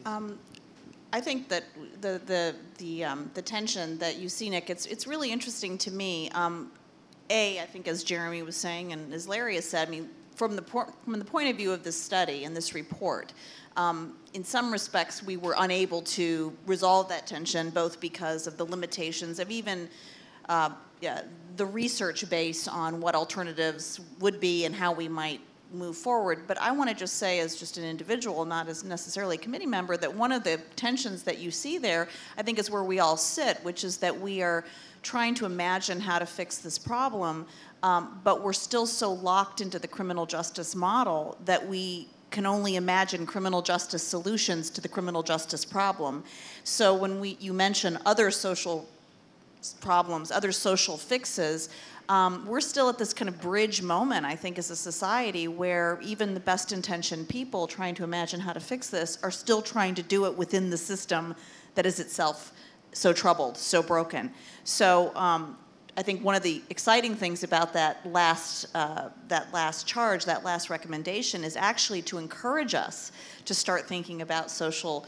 I think that the tension that you see, Nick, it's really interesting to me. I think as Jeremy was saying and as Larry has said, I mean, from the point of view of this study and this report, in some respects we were unable to resolve that tension, both because of the limitations of even the research base on what alternatives would be and how we might move forward. But I want to just say, as just an individual, not as necessarily a committee member, that one of the tensions that you see there, I think, is where we all sit, which is that we are trying to imagine how to fix this problem, but we're still so locked into the criminal justice model that we can only imagine criminal justice solutions to the criminal justice problem. So when you mention other social problems, other social fixes, we're still at this kind of bridge moment, I think, as a society where even the best intentioned people trying to imagine how to fix this are still trying to do it within the system that is itself so troubled, so broken. So I think one of the exciting things about that last charge, that last recommendation, is actually to encourage us to start thinking about social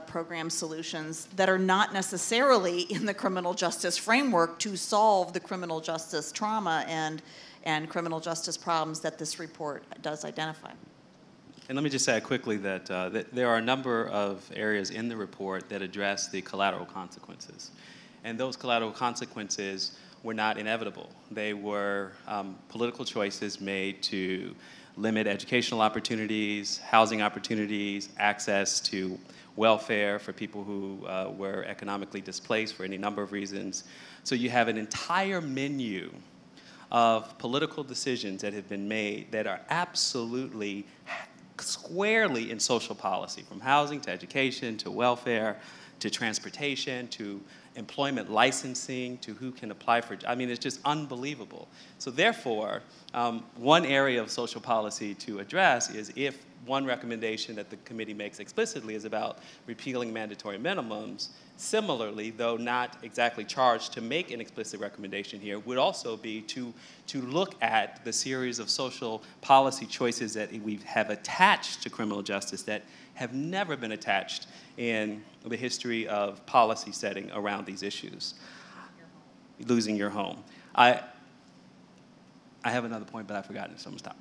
program solutions that are not necessarily in the criminal justice framework to solve the criminal justice trauma and criminal justice problems that this report does identify. And let me just add quickly that, that there are a number of areas in the report that address the collateral consequences. And those collateral consequences were not inevitable. They were political choices made to limit educational opportunities, housing opportunities, access to welfare for people who were economically displaced for any number of reasons. So you have an entire menu of political decisions that have been made that are absolutely squarely in social policy, from housing to education to welfare to transportation to employment licensing to who can apply for, I mean, it's just unbelievable. So therefore, one area of social policy to address is if one recommendation that the committee makes explicitly is about repealing mandatory minimums, similarly, though not exactly charged to make an explicit recommendation here, would also be to look at the series of social policy choices that we have attached to criminal justice that have never been attached in the history of policy setting around these issues. Losing your home. I have another point, but I've forgotten it, so I'm going to stop.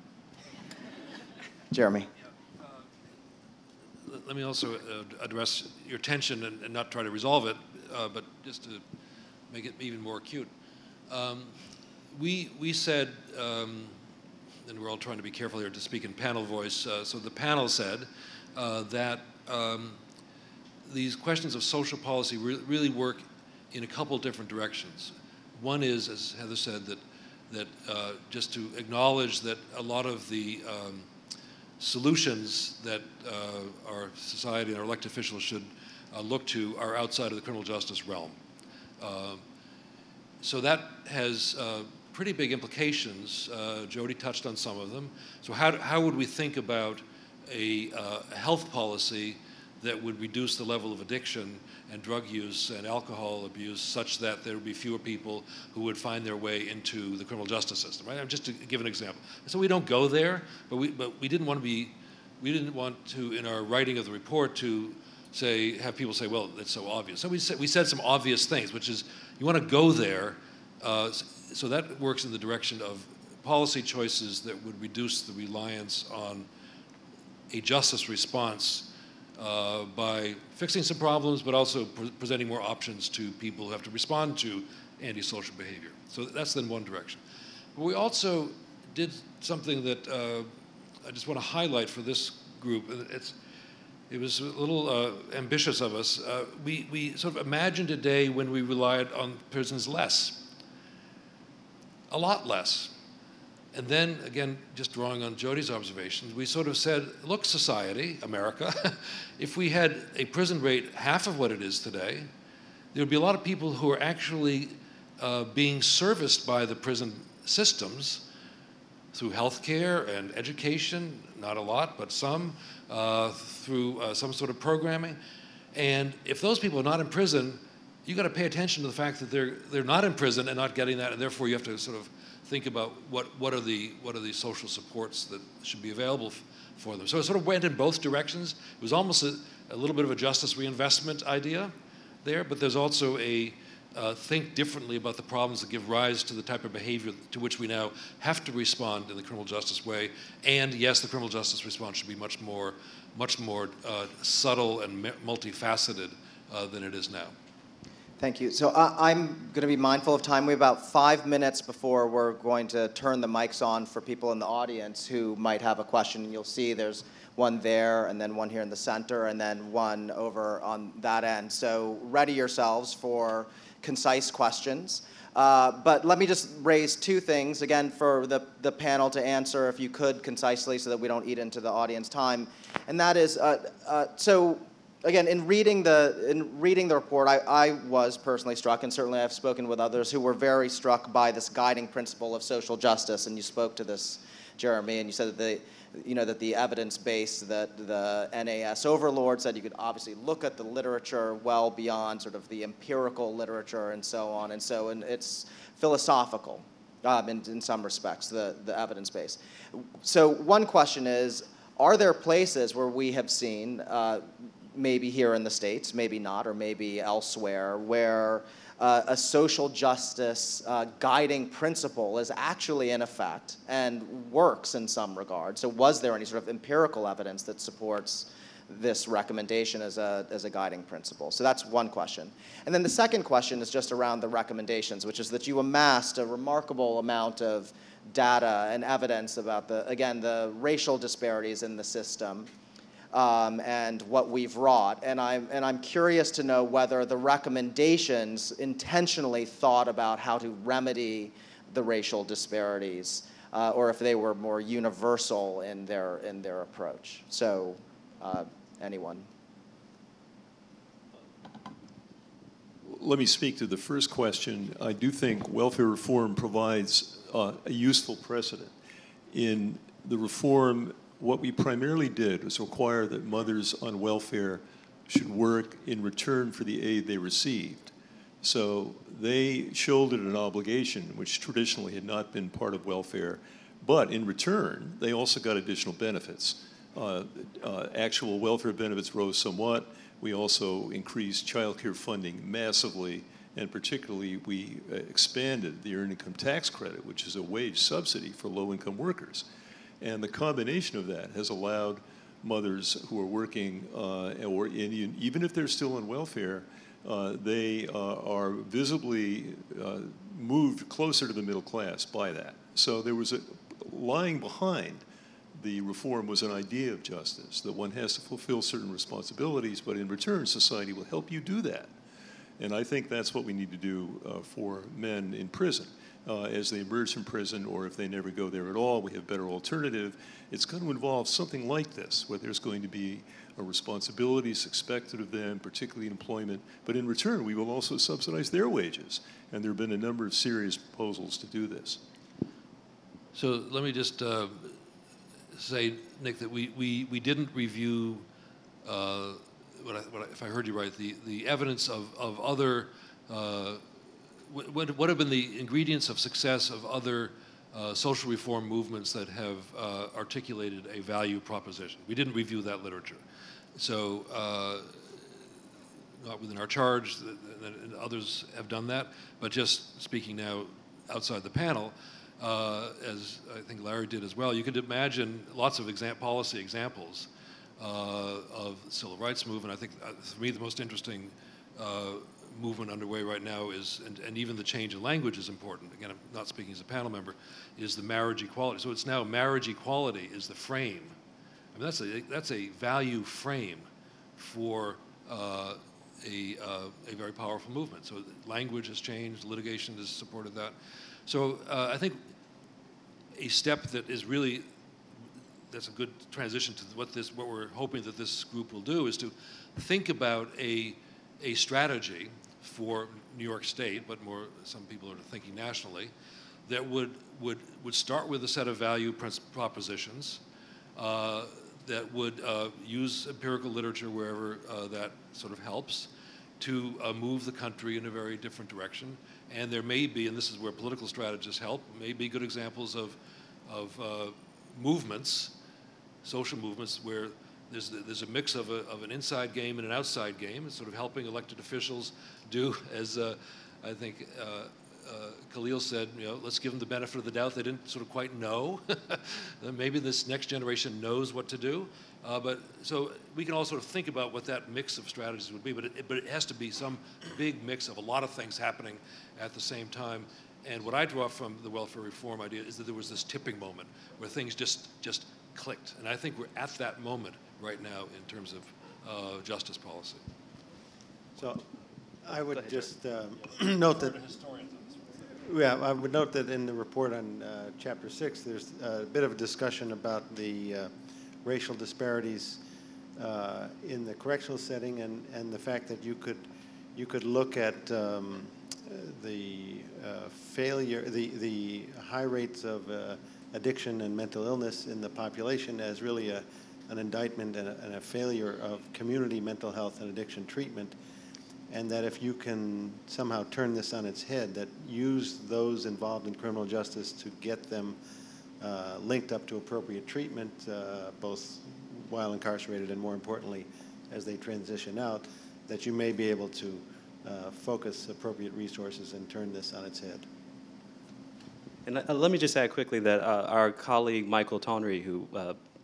Jeremy. Let me also address your tension and not try to resolve it, but just to make it even more acute. We said, and we're all trying to be careful here to speak in panel voice, so the panel said that these questions of social policy really work in a couple different directions. One is, as Heather said, that just to acknowledge that a lot of the solutions that our society and our elected officials should look to are outside of the criminal justice realm. So that has pretty big implications. Jody touched on some of them. So how would we think about a health policy that would reduce the level of addiction and drug use and alcohol abuse such that there would be fewer people who would find their way into the criminal justice system, right? Just to give an example. So we don't go there, but we didn't want to, in our writing of the report, to have people say, well, it's so obvious. So we said some obvious things, which is you want to go there, so that works in the direction of policy choices that would reduce the reliance on a justice response by fixing some problems, but also presenting more options to people who have to respond to antisocial behavior. So that's then one direction. But we also did something that I just want to highlight for this group. It was a little ambitious of us. We sort of imagined a day when we relied on prisons less, a lot less. And then, again, just drawing on Jody's observations, we sort of said, look, society, America, if we had a prison rate half of what it is today, there would be a lot of people who are actually being serviced by the prison systems through health care and education, not a lot, but some, through some sort of programming. And if those people are not in prison, you've got to pay attention to the fact that they're not in prison and not getting that, and therefore you have to sort of think about what are the social supports that should be available for them. So it sort of went in both directions. It was almost a little bit of a justice reinvestment idea there, but there's also a think differently about the problems that give rise to the type of behavior to which we now have to respond in the criminal justice way. And yes, the criminal justice response should be much more subtle and multifaceted than it is now. Thank you. So I'm going to be mindful of time. We have about 5 minutes before we're going to turn the mics on for people in the audience who might have a question. And you'll see there's one there, and then one here in the center, and then one over on that end. So ready yourselves for concise questions. But let me just raise two things, again, for the panel to answer, if you could, concisely, so that we don't eat into the audience time. And that is, so again, in reading the report, I was personally struck, and certainly I've spoken with others who were very struck by this guiding principle of social justice. And you spoke to this, Jeremy, and you said that the evidence base that the NAS overlord said you could obviously look at the literature well beyond sort of the empirical literature and so on. And so it's philosophical in some respects, the evidence base. So one question is, are there places where we have seen, maybe here in the States, maybe not, or maybe elsewhere, where a social justice guiding principle is actually in effect and works in some regard? So was there any sort of empirical evidence that supports this recommendation as a guiding principle? So that's one question. And then the second question is just around the recommendations, which is that you amassed a remarkable amount of data and evidence about the racial disparities in the system. And what we've wrought, and I'm curious to know whether the recommendations intentionally thought about how to remedy the racial disparities, or if they were more universal in their approach. So, anyone? Let me speak to the first question. I do think welfare reform provides a useful precedent. In the reform, what we primarily did was require that mothers on welfare should work in return for the aid they received. So they shouldered an obligation which traditionally had not been part of welfare, but in return, they also got additional benefits. Actual welfare benefits rose somewhat. We also increased child care funding massively, and particularly we expanded the Earned Income Tax Credit, which is a wage subsidy for low-income workers. And the combination of that has allowed mothers who are working, even if they're still on welfare, they are visibly moved closer to the middle class by that. So there was lying behind the reform was an idea of justice, that one has to fulfill certain responsibilities, but in return, society will help you do that. And I think that's what we need to do for men in prison. As they emerge from prison, or if they never go there at all, we have better alternative. It's going to involve something like this, where there's going to be responsibilities expected of them, particularly employment, but in return, we will also subsidize their wages. And there have been a number of serious proposals to do this. So let me just say, Nick, that we didn't review, if I heard you right, the evidence of other what have been the ingredients of success of other social reform movements that have articulated a value proposition? We didn't review that literature. So not within our charge, and others have done that, but just speaking now outside the panel, as I think Larry did as well, you could imagine lots of policy examples of the civil rights movement. I think, for me, the most interesting movement underway right now is, and even the change in language is important, again, I'm not speaking as a panel member, is the marriage equality. So it's now marriage equality is the frame. I mean, that's a value frame for a very powerful movement. So language has changed, litigation has supported that. So I think a step that is really, that's a good transition to what we're hoping that this group will do, is to think about a strategy for New York State, but more, some people are thinking nationally, that would start with a set of value propositions that would use empirical literature wherever that sort of helps to move the country in a very different direction. And there may be, and this is where political strategists help, may be good examples of movements, social movements, where there's a mix of an inside game and an outside game. It's sort of helping elected officials do, as I think Khalil said, let's give them the benefit of the doubt. They didn't sort of quite know. Maybe this next generation knows what to do. So we can all sort of think about what that mix of strategies would be, but it has to be some big mix of a lot of things happening at the same time. And what I draw from the welfare reform idea is that there was this tipping moment where things just clicked. And I think we're at that moment right now in terms of justice policy. So I would just note that, I would note that in the report on Chapter 6, there's a bit of a discussion about the racial disparities in the correctional setting and the fact that you could look at the high rates of addiction and mental illness in the population as really an indictment and a failure of community mental health and addiction treatment, and that if you can somehow turn this on its head, that use those involved in criminal justice to get them linked up to appropriate treatment, both while incarcerated and, more importantly, as they transition out, that you may be able to focus appropriate resources and turn this on its head. And let me just add quickly that our colleague Michael Tonry, who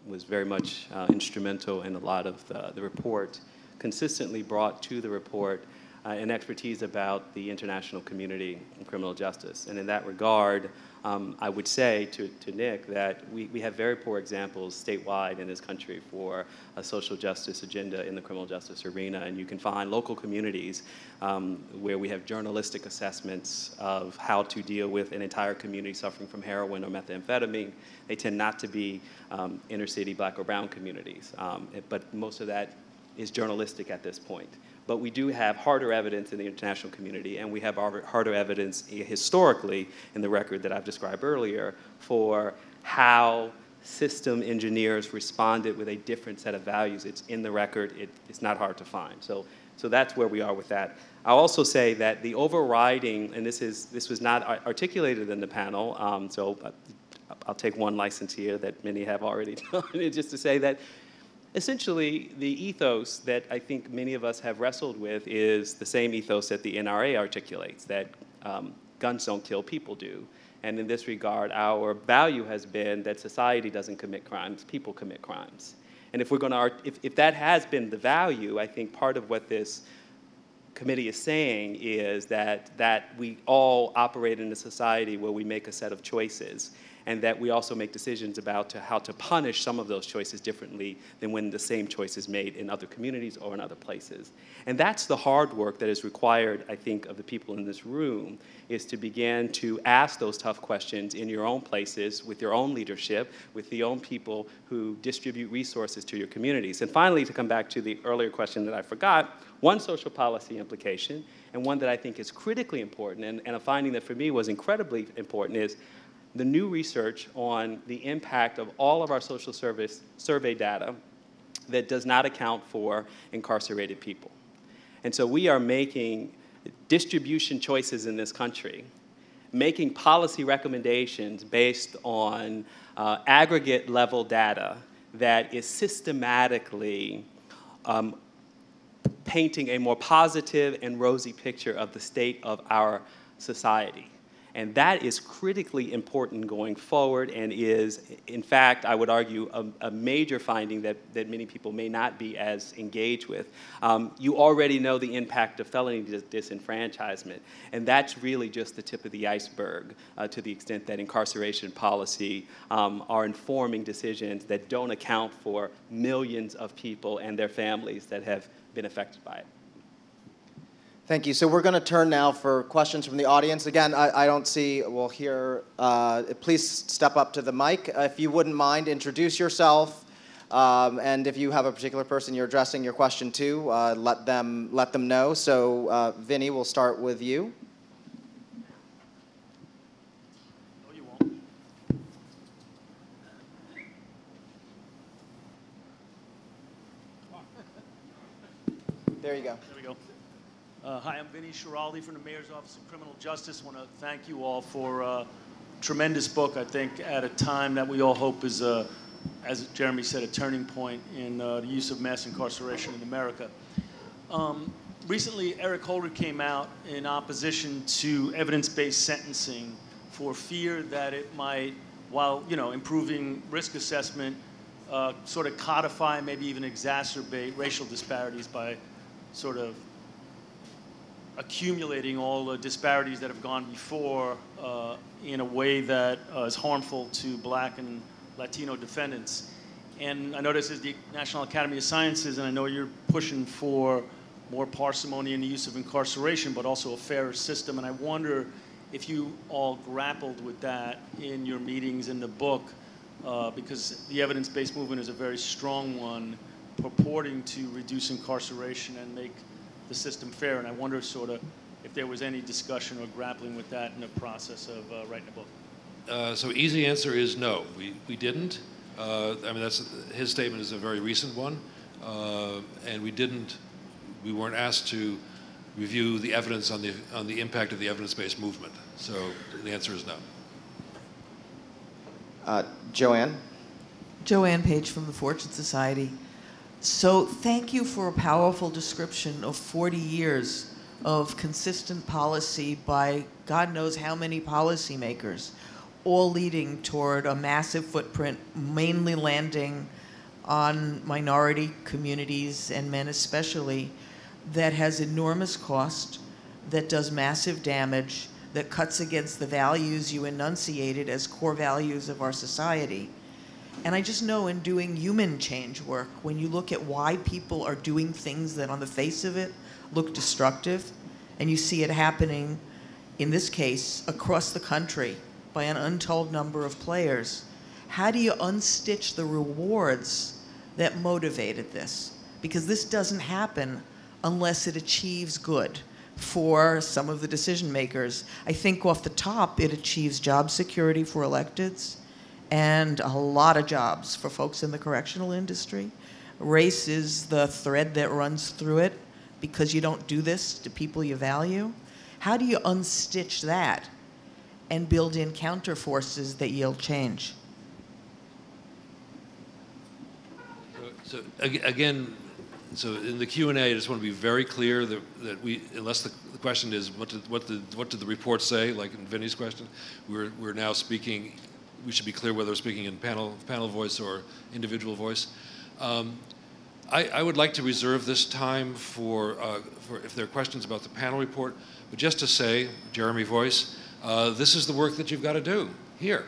was very much instrumental in a lot of the report, consistently brought to the report an expertise about the international community in criminal justice. And in that regard, I would say to Nick that we have very poor examples statewide in this country for a social justice agenda in the criminal justice arena. And you can find local communities where we have journalistic assessments of how to deal with an entire community suffering from heroin or methamphetamine. They tend not to be inner city black or brown communities. But most of that is journalistic at this point. But we do have harder evidence in the international community, and we have harder evidence historically in the record that I've described earlier for how system engineers responded with a different set of values. It's in the record. It's not hard to find. So that's where we are with that. I'll also say that the overriding, and this was not articulated in the panel, so I'll take one license here that many have already done, just to say that essentially, the ethos that I think many of us have wrestled with is the same ethos that the NRA articulates, that guns don't kill, people do. And in this regard, our value has been that society doesn't commit crimes, people commit crimes. And if we're going to, if that has been the value, I think part of what this committee is saying is that we all operate in a society where we make a set of choices, and that we also make decisions about how to punish some of those choices differently than when the same choice is made in other communities or in other places. And that's the hard work that is required, I think, of the people in this room, is to begin to ask those tough questions in your own places, with your own leadership, with the own people who distribute resources to your communities. And finally, to come back to the earlier question that I forgot, one social policy implication, and one that I think is critically important, and a finding that for me was incredibly important, is the new research on the impact of all of our social service survey data that does not account for incarcerated people. And so we are making distribution choices in this country, making policy recommendations based on aggregate level data that is systematically painting a more positive and rosy picture of the state of our society. And that is critically important going forward, and is, in fact, I would argue, a major finding that many people may not be as engaged with. You already know the impact of felony disenfranchisement, and that's really just the tip of the iceberg to the extent that incarceration policy are informing decisions that don't account for millions of people and their families that have been affected by it. Thank you. So we're going to turn now for questions from the audience. Again, I don't see, we'll hear, please step up to the mic. If you wouldn't mind, introduce yourself. And if you have a particular person you're addressing your question to, let them know. So Vinny, we'll start with you. No, you won't. There you go. There we go. Hi, I'm Vinny Schiraldi from the Mayor's Office of Criminal Justice. I want to thank you all for a tremendous book, I think, at a time that we all hope is, as Jeremy said, a turning point in the use of mass incarceration in America. Recently, Eric Holder came out in opposition to evidence-based sentencing for fear that it might, while improving risk assessment, sort of codify, maybe even exacerbate racial disparities by sort of accumulating all the disparities that have gone before in a way that is harmful to Black and Latino defendants. And I know this is the National Academy of Sciences, and I know you're pushing for more parsimony in the use of incarceration, but also a fairer system. And I wonder if you all grappled with that in your meetings in the book, because the evidence-based movement is a very strong one, purporting to reduce incarceration and make the system fair. And I wonder sort of if there was any discussion or grappling with that in the process of writing a book. So easy answer is no, we didn't. I mean, his statement is a very recent one, and we weren't asked to review the evidence on the impact of the evidence-based movement. So the answer is no. Joanne? Joanne Page from the Fortune Society. So thank you for a powerful description of 40 years of consistent policy by God knows how many policymakers, all leading toward a massive footprint, mainly landing on minority communities and men especially, that has enormous cost, that does massive damage, that cuts against the values you enunciated as core values of our society. And I just know in doing human change work, when you look at why people are doing things that on the face of it look destructive, and you see it happening, in this case, across the country by an untold number of players, how do you unstitch the rewards that motivated this? Because this doesn't happen unless it achieves good for some of the decision makers. I think off the top, it achieves job security for electeds and a lot of jobs for folks in the correctional industry. Race is the thread that runs through it because you don't do this to people you value. How do you unstitch that and build in counter forces that yield change? So again, so in the Q&A, I just want to be very clear that we, unless the question is what did the report say, like in Vinny's question, we're now speaking. We should be clear whether we're speaking in panel voice or individual voice. I would like to reserve this time for if there are questions about the panel report, but just to say, Jeremy Voice, this is the work that you've got to do here.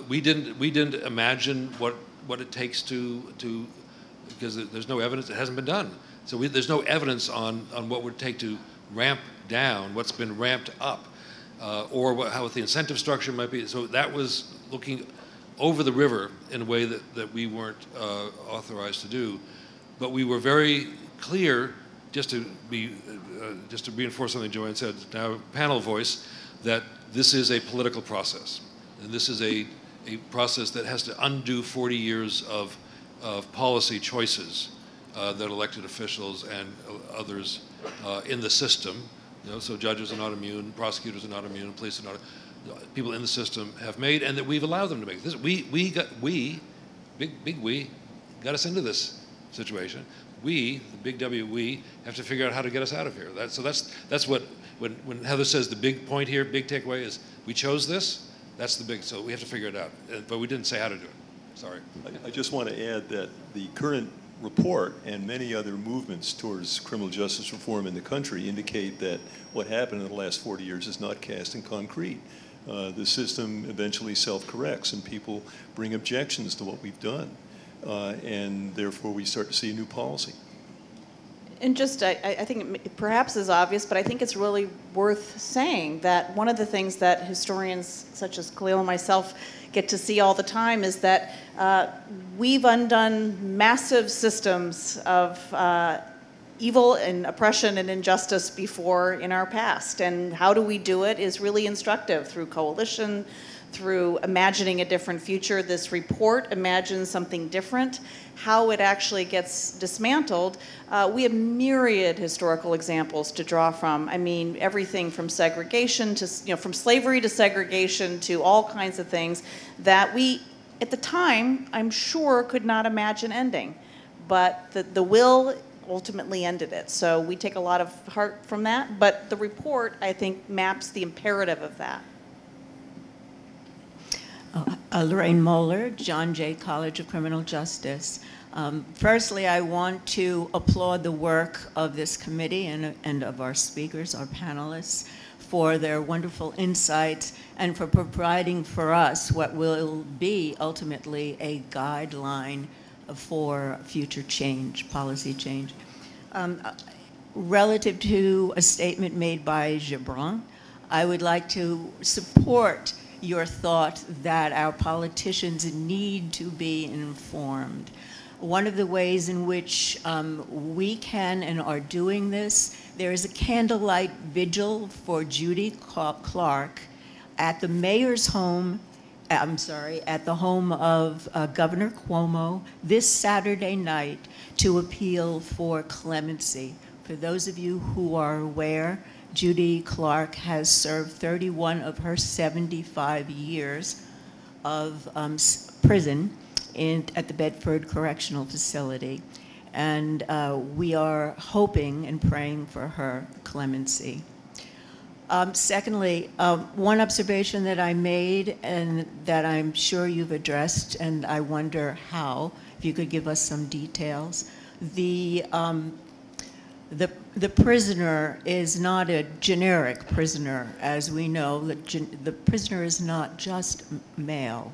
We didn't imagine what it takes to because there's no evidence. It hasn't been done. So there's no evidence on what it would take to ramp down what's been ramped up, or how the incentive structure might be. So that was looking over the river in a way that we weren't authorized to do. But we were very clear, just to reinforce something Joanne said, now panel voice, that this is a political process. And this is a process that has to undo 40 years of policy choices that elected officials and others in the system, so judges are not immune, prosecutors are not immune, police are not, people in the system have made, and that we've allowed them to make. This, we got us into this situation. We, the big W, we have to figure out how to get us out of here. That's what, when Heather says the big point here, big takeaway is we chose this, that's the big, so we have to figure it out. But we didn't say how to do it. Sorry. I just want to add that the current report and many other movements towards criminal justice reform in the country indicate that what happened in the last 40 years is not cast in concrete. The system eventually self-corrects and people bring objections to what we've done. And therefore we start to see a new policy. And just, I think it perhaps is obvious, but I think it's really worth saying that one of the things that historians such as Khalil and myself get to see all the time is that we've undone massive systems of evil and oppression and injustice before in our past. And how do we do it is really instructive through coalition, through imagining a different future. This report imagines something different. How it actually gets dismantled, we have myriad historical examples to draw from. I mean, everything from segregation to, from slavery to segregation to all kinds of things that we, at the time, I'm sure, could not imagine ending. But the will ultimately ended it. So we take a lot of heart from that, but the report, I think, maps the imperative of that. Lorraine Moeller, John Jay College of Criminal Justice. Firstly, I want to applaud the work of this committee and of our speakers, our panelists, for their wonderful insights and for providing for us what will be ultimately a guideline for future change, policy change. Relative to a statement made by Gibran, I would like to support your thought that our politicians need to be informed. One of the ways in which we can and are doing this, there is a candlelight vigil for Judy Clark at the mayor's home, at the home of Governor Cuomo this Saturday night to appeal for clemency. For those of you who are aware, Judy Clark has served 31 of her 75 years of prison at the Bedford Correctional Facility. And we are hoping and praying for her clemency. Secondly, one observation that I made and that I'm sure you've addressed, and I wonder how, if you could give us some details. The prisoner is not a generic prisoner, as we know. The prisoner is not just male.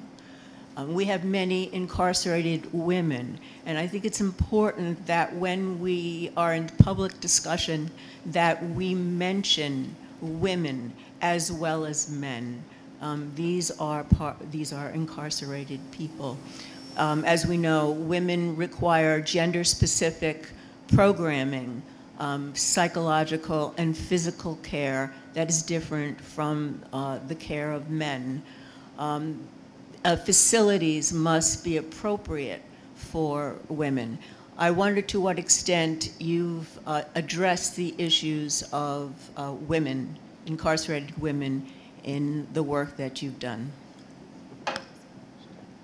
We have many incarcerated women, and I think it's important that when we are in public discussion that we mention women as well as men. These are incarcerated people. As we know, women require gender-specific programming, psychological and physical care that is different from the care of men. Facilities must be appropriate for women. I wonder to what extent you've addressed the issues of women, incarcerated women, in the work that you've done.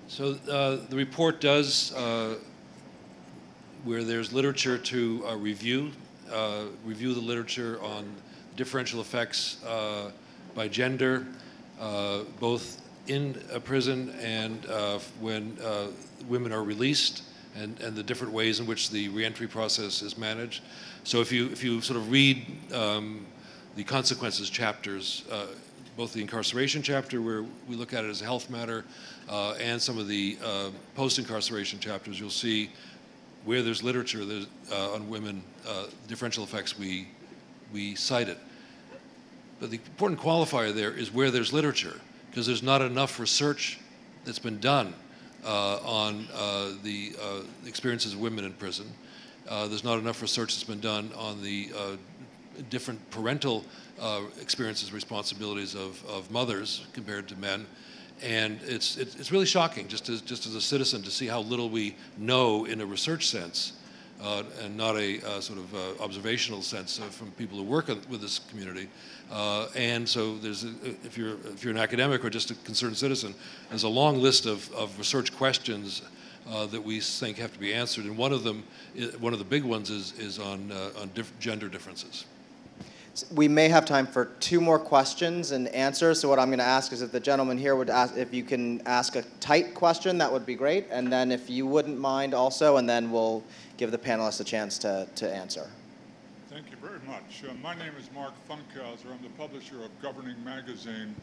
So the report does, where there's literature to review the literature on differential effects by gender, both in a prison and when women are released, and the different ways in which the reentry process is managed. So if you sort of read the consequences chapters, both the incarceration chapter, where we look at it as a health matter, and some of the post-incarceration chapters, you'll see where there's literature on women, differential effects, we cite it. But the important qualifier there is where there's literature, because there's not enough research that's been done on the experiences of women in prison. There's not enough research that's been done on the different parental experiences, responsibilities of mothers compared to men. And it's really shocking, just as a citizen, to see how little we know in a research sense, and not a sort of observational sense from people who work with this community. And so if you're an academic or just a concerned citizen, there's a long list of research questions that we think have to be answered. And one of the big ones is on gender differences. We may have time for 2 more questions and answers. So what I'm going to ask is if the gentleman here would ask, if you can ask a tight question, that would be great. And then if you wouldn't mind also, and then we'll give the panelists a chance to answer. Thank you very much. My name is Mark Funkhauser. I'm the publisher of Governing Magazine.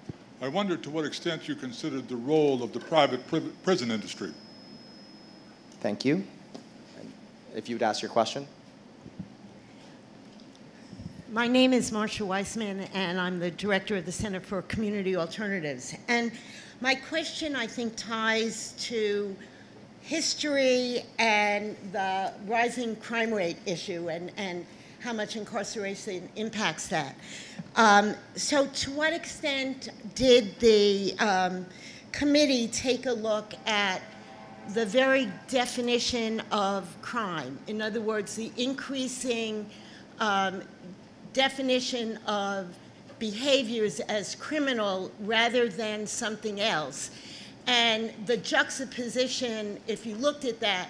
I wondered to what extent you considered the role of the private prison industry. Thank you. And if you would ask your question. My name is Marcia Weissman, and I'm the director of the Center for Community Alternatives. And my question, I think, ties to history and the rising crime rate issue and how much incarceration impacts that. So to what extent did the committee take a look at the very definition of crime? In other words, the increasing definition of behaviors as criminal rather than something else. And the juxtaposition, if you looked at that,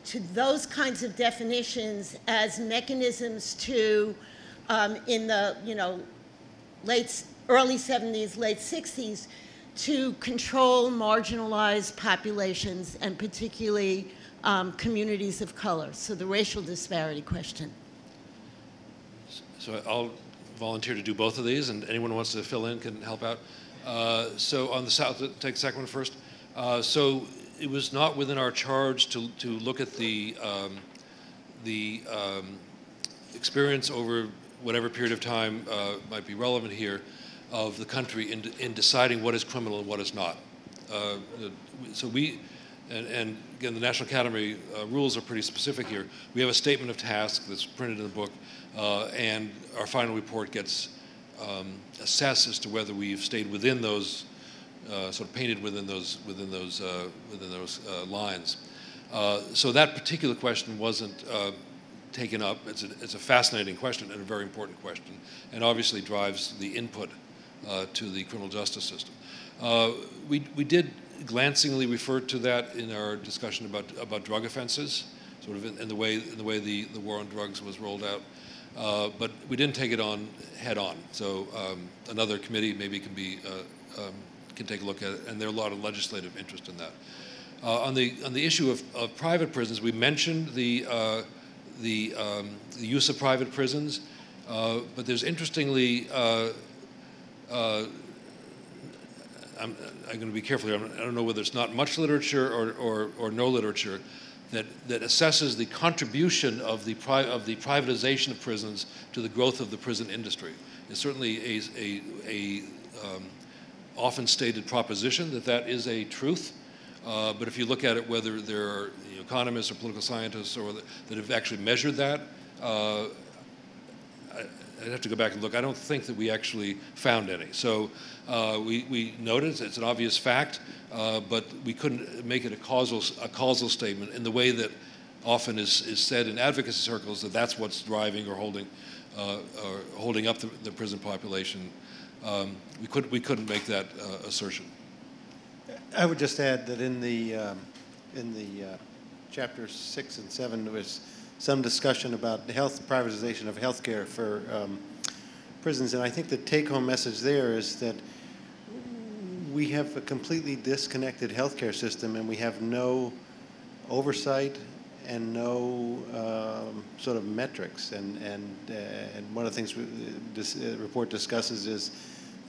to those kinds of definitions as mechanisms to, in the early 70s, late 60s, to control marginalized populations and particularly communities of color. So the racial disparity question. So I'll volunteer to do both of these, and anyone who wants to fill in can help out. So on the South, take the second one first. So it was not within our charge to look at the experience over whatever period of time might be relevant here of the country in deciding what is criminal and what is not. So we, and again, the National Academy rules are pretty specific here. We have a statement of task that's printed in the book, and our final report gets assessed as to whether we've stayed within those, sort of painted within those lines. So that particular question wasn't taken up. It's a fascinating question and a very important question, and obviously drives the input to the criminal justice system. We did glancingly refer to that in our discussion about drug offenses, sort of in the way the war on drugs was rolled out, but we didn't take it on head on. So another committee maybe can take a look at it, and there are a lot of legislative interest in that. On the issue of private prisons, we mentioned the use of private prisons, but there's interestingly, I'm going to be careful here. I don't know whether it's not much literature or no literature that assesses the contribution of the privatization of prisons to the growth of the prison industry. It's certainly a often stated proposition that is a truth. But if you look at it, whether there are economists or political scientists that have actually measured that, I'd have to go back and look. I don't think that we actually found any. So we noted it's an obvious fact, but we couldn't make it a causal statement in the way that often is said in advocacy circles, that that's what's driving or holding up the prison population. We couldn't make that assertion. I would just add that in the chapters 6 and 7, there was some discussion about the privatization of healthcare for prisons, and I think the take-home message there is that we have a completely disconnected healthcare system, and we have no oversight and no sort of metrics. And one of the things this report discusses is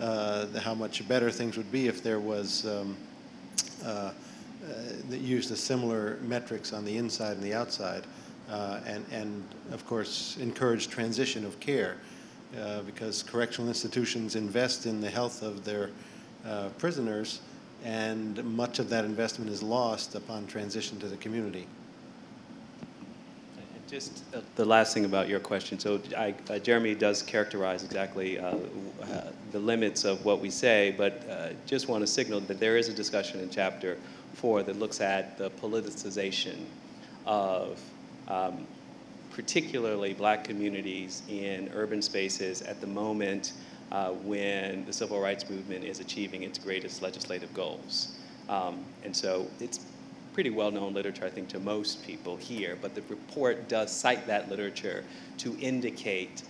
how much better things would be if there was that used a similar metrics on the inside and the outside. And of course, encourage transition of care because correctional institutions invest in the health of their prisoners, and much of that investment is lost upon transition to the community. Just the last thing about your question. So Jeremy does characterize exactly the limits of what we say, but just want to signal that there is a discussion in Chapter 4 that looks at the politicization of particularly black communities in urban spaces at the moment when the civil rights movement is achieving its greatest legislative goals. And so it's pretty well-known literature, I think, to most people here, but the report does cite that literature to indicate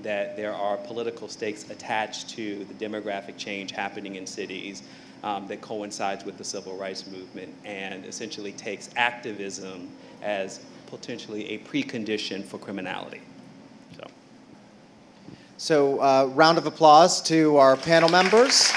that there are political stakes attached to the demographic change happening in cities that coincides with the civil rights movement and essentially takes activism as potentially a precondition for criminality. So round of applause to our panel members.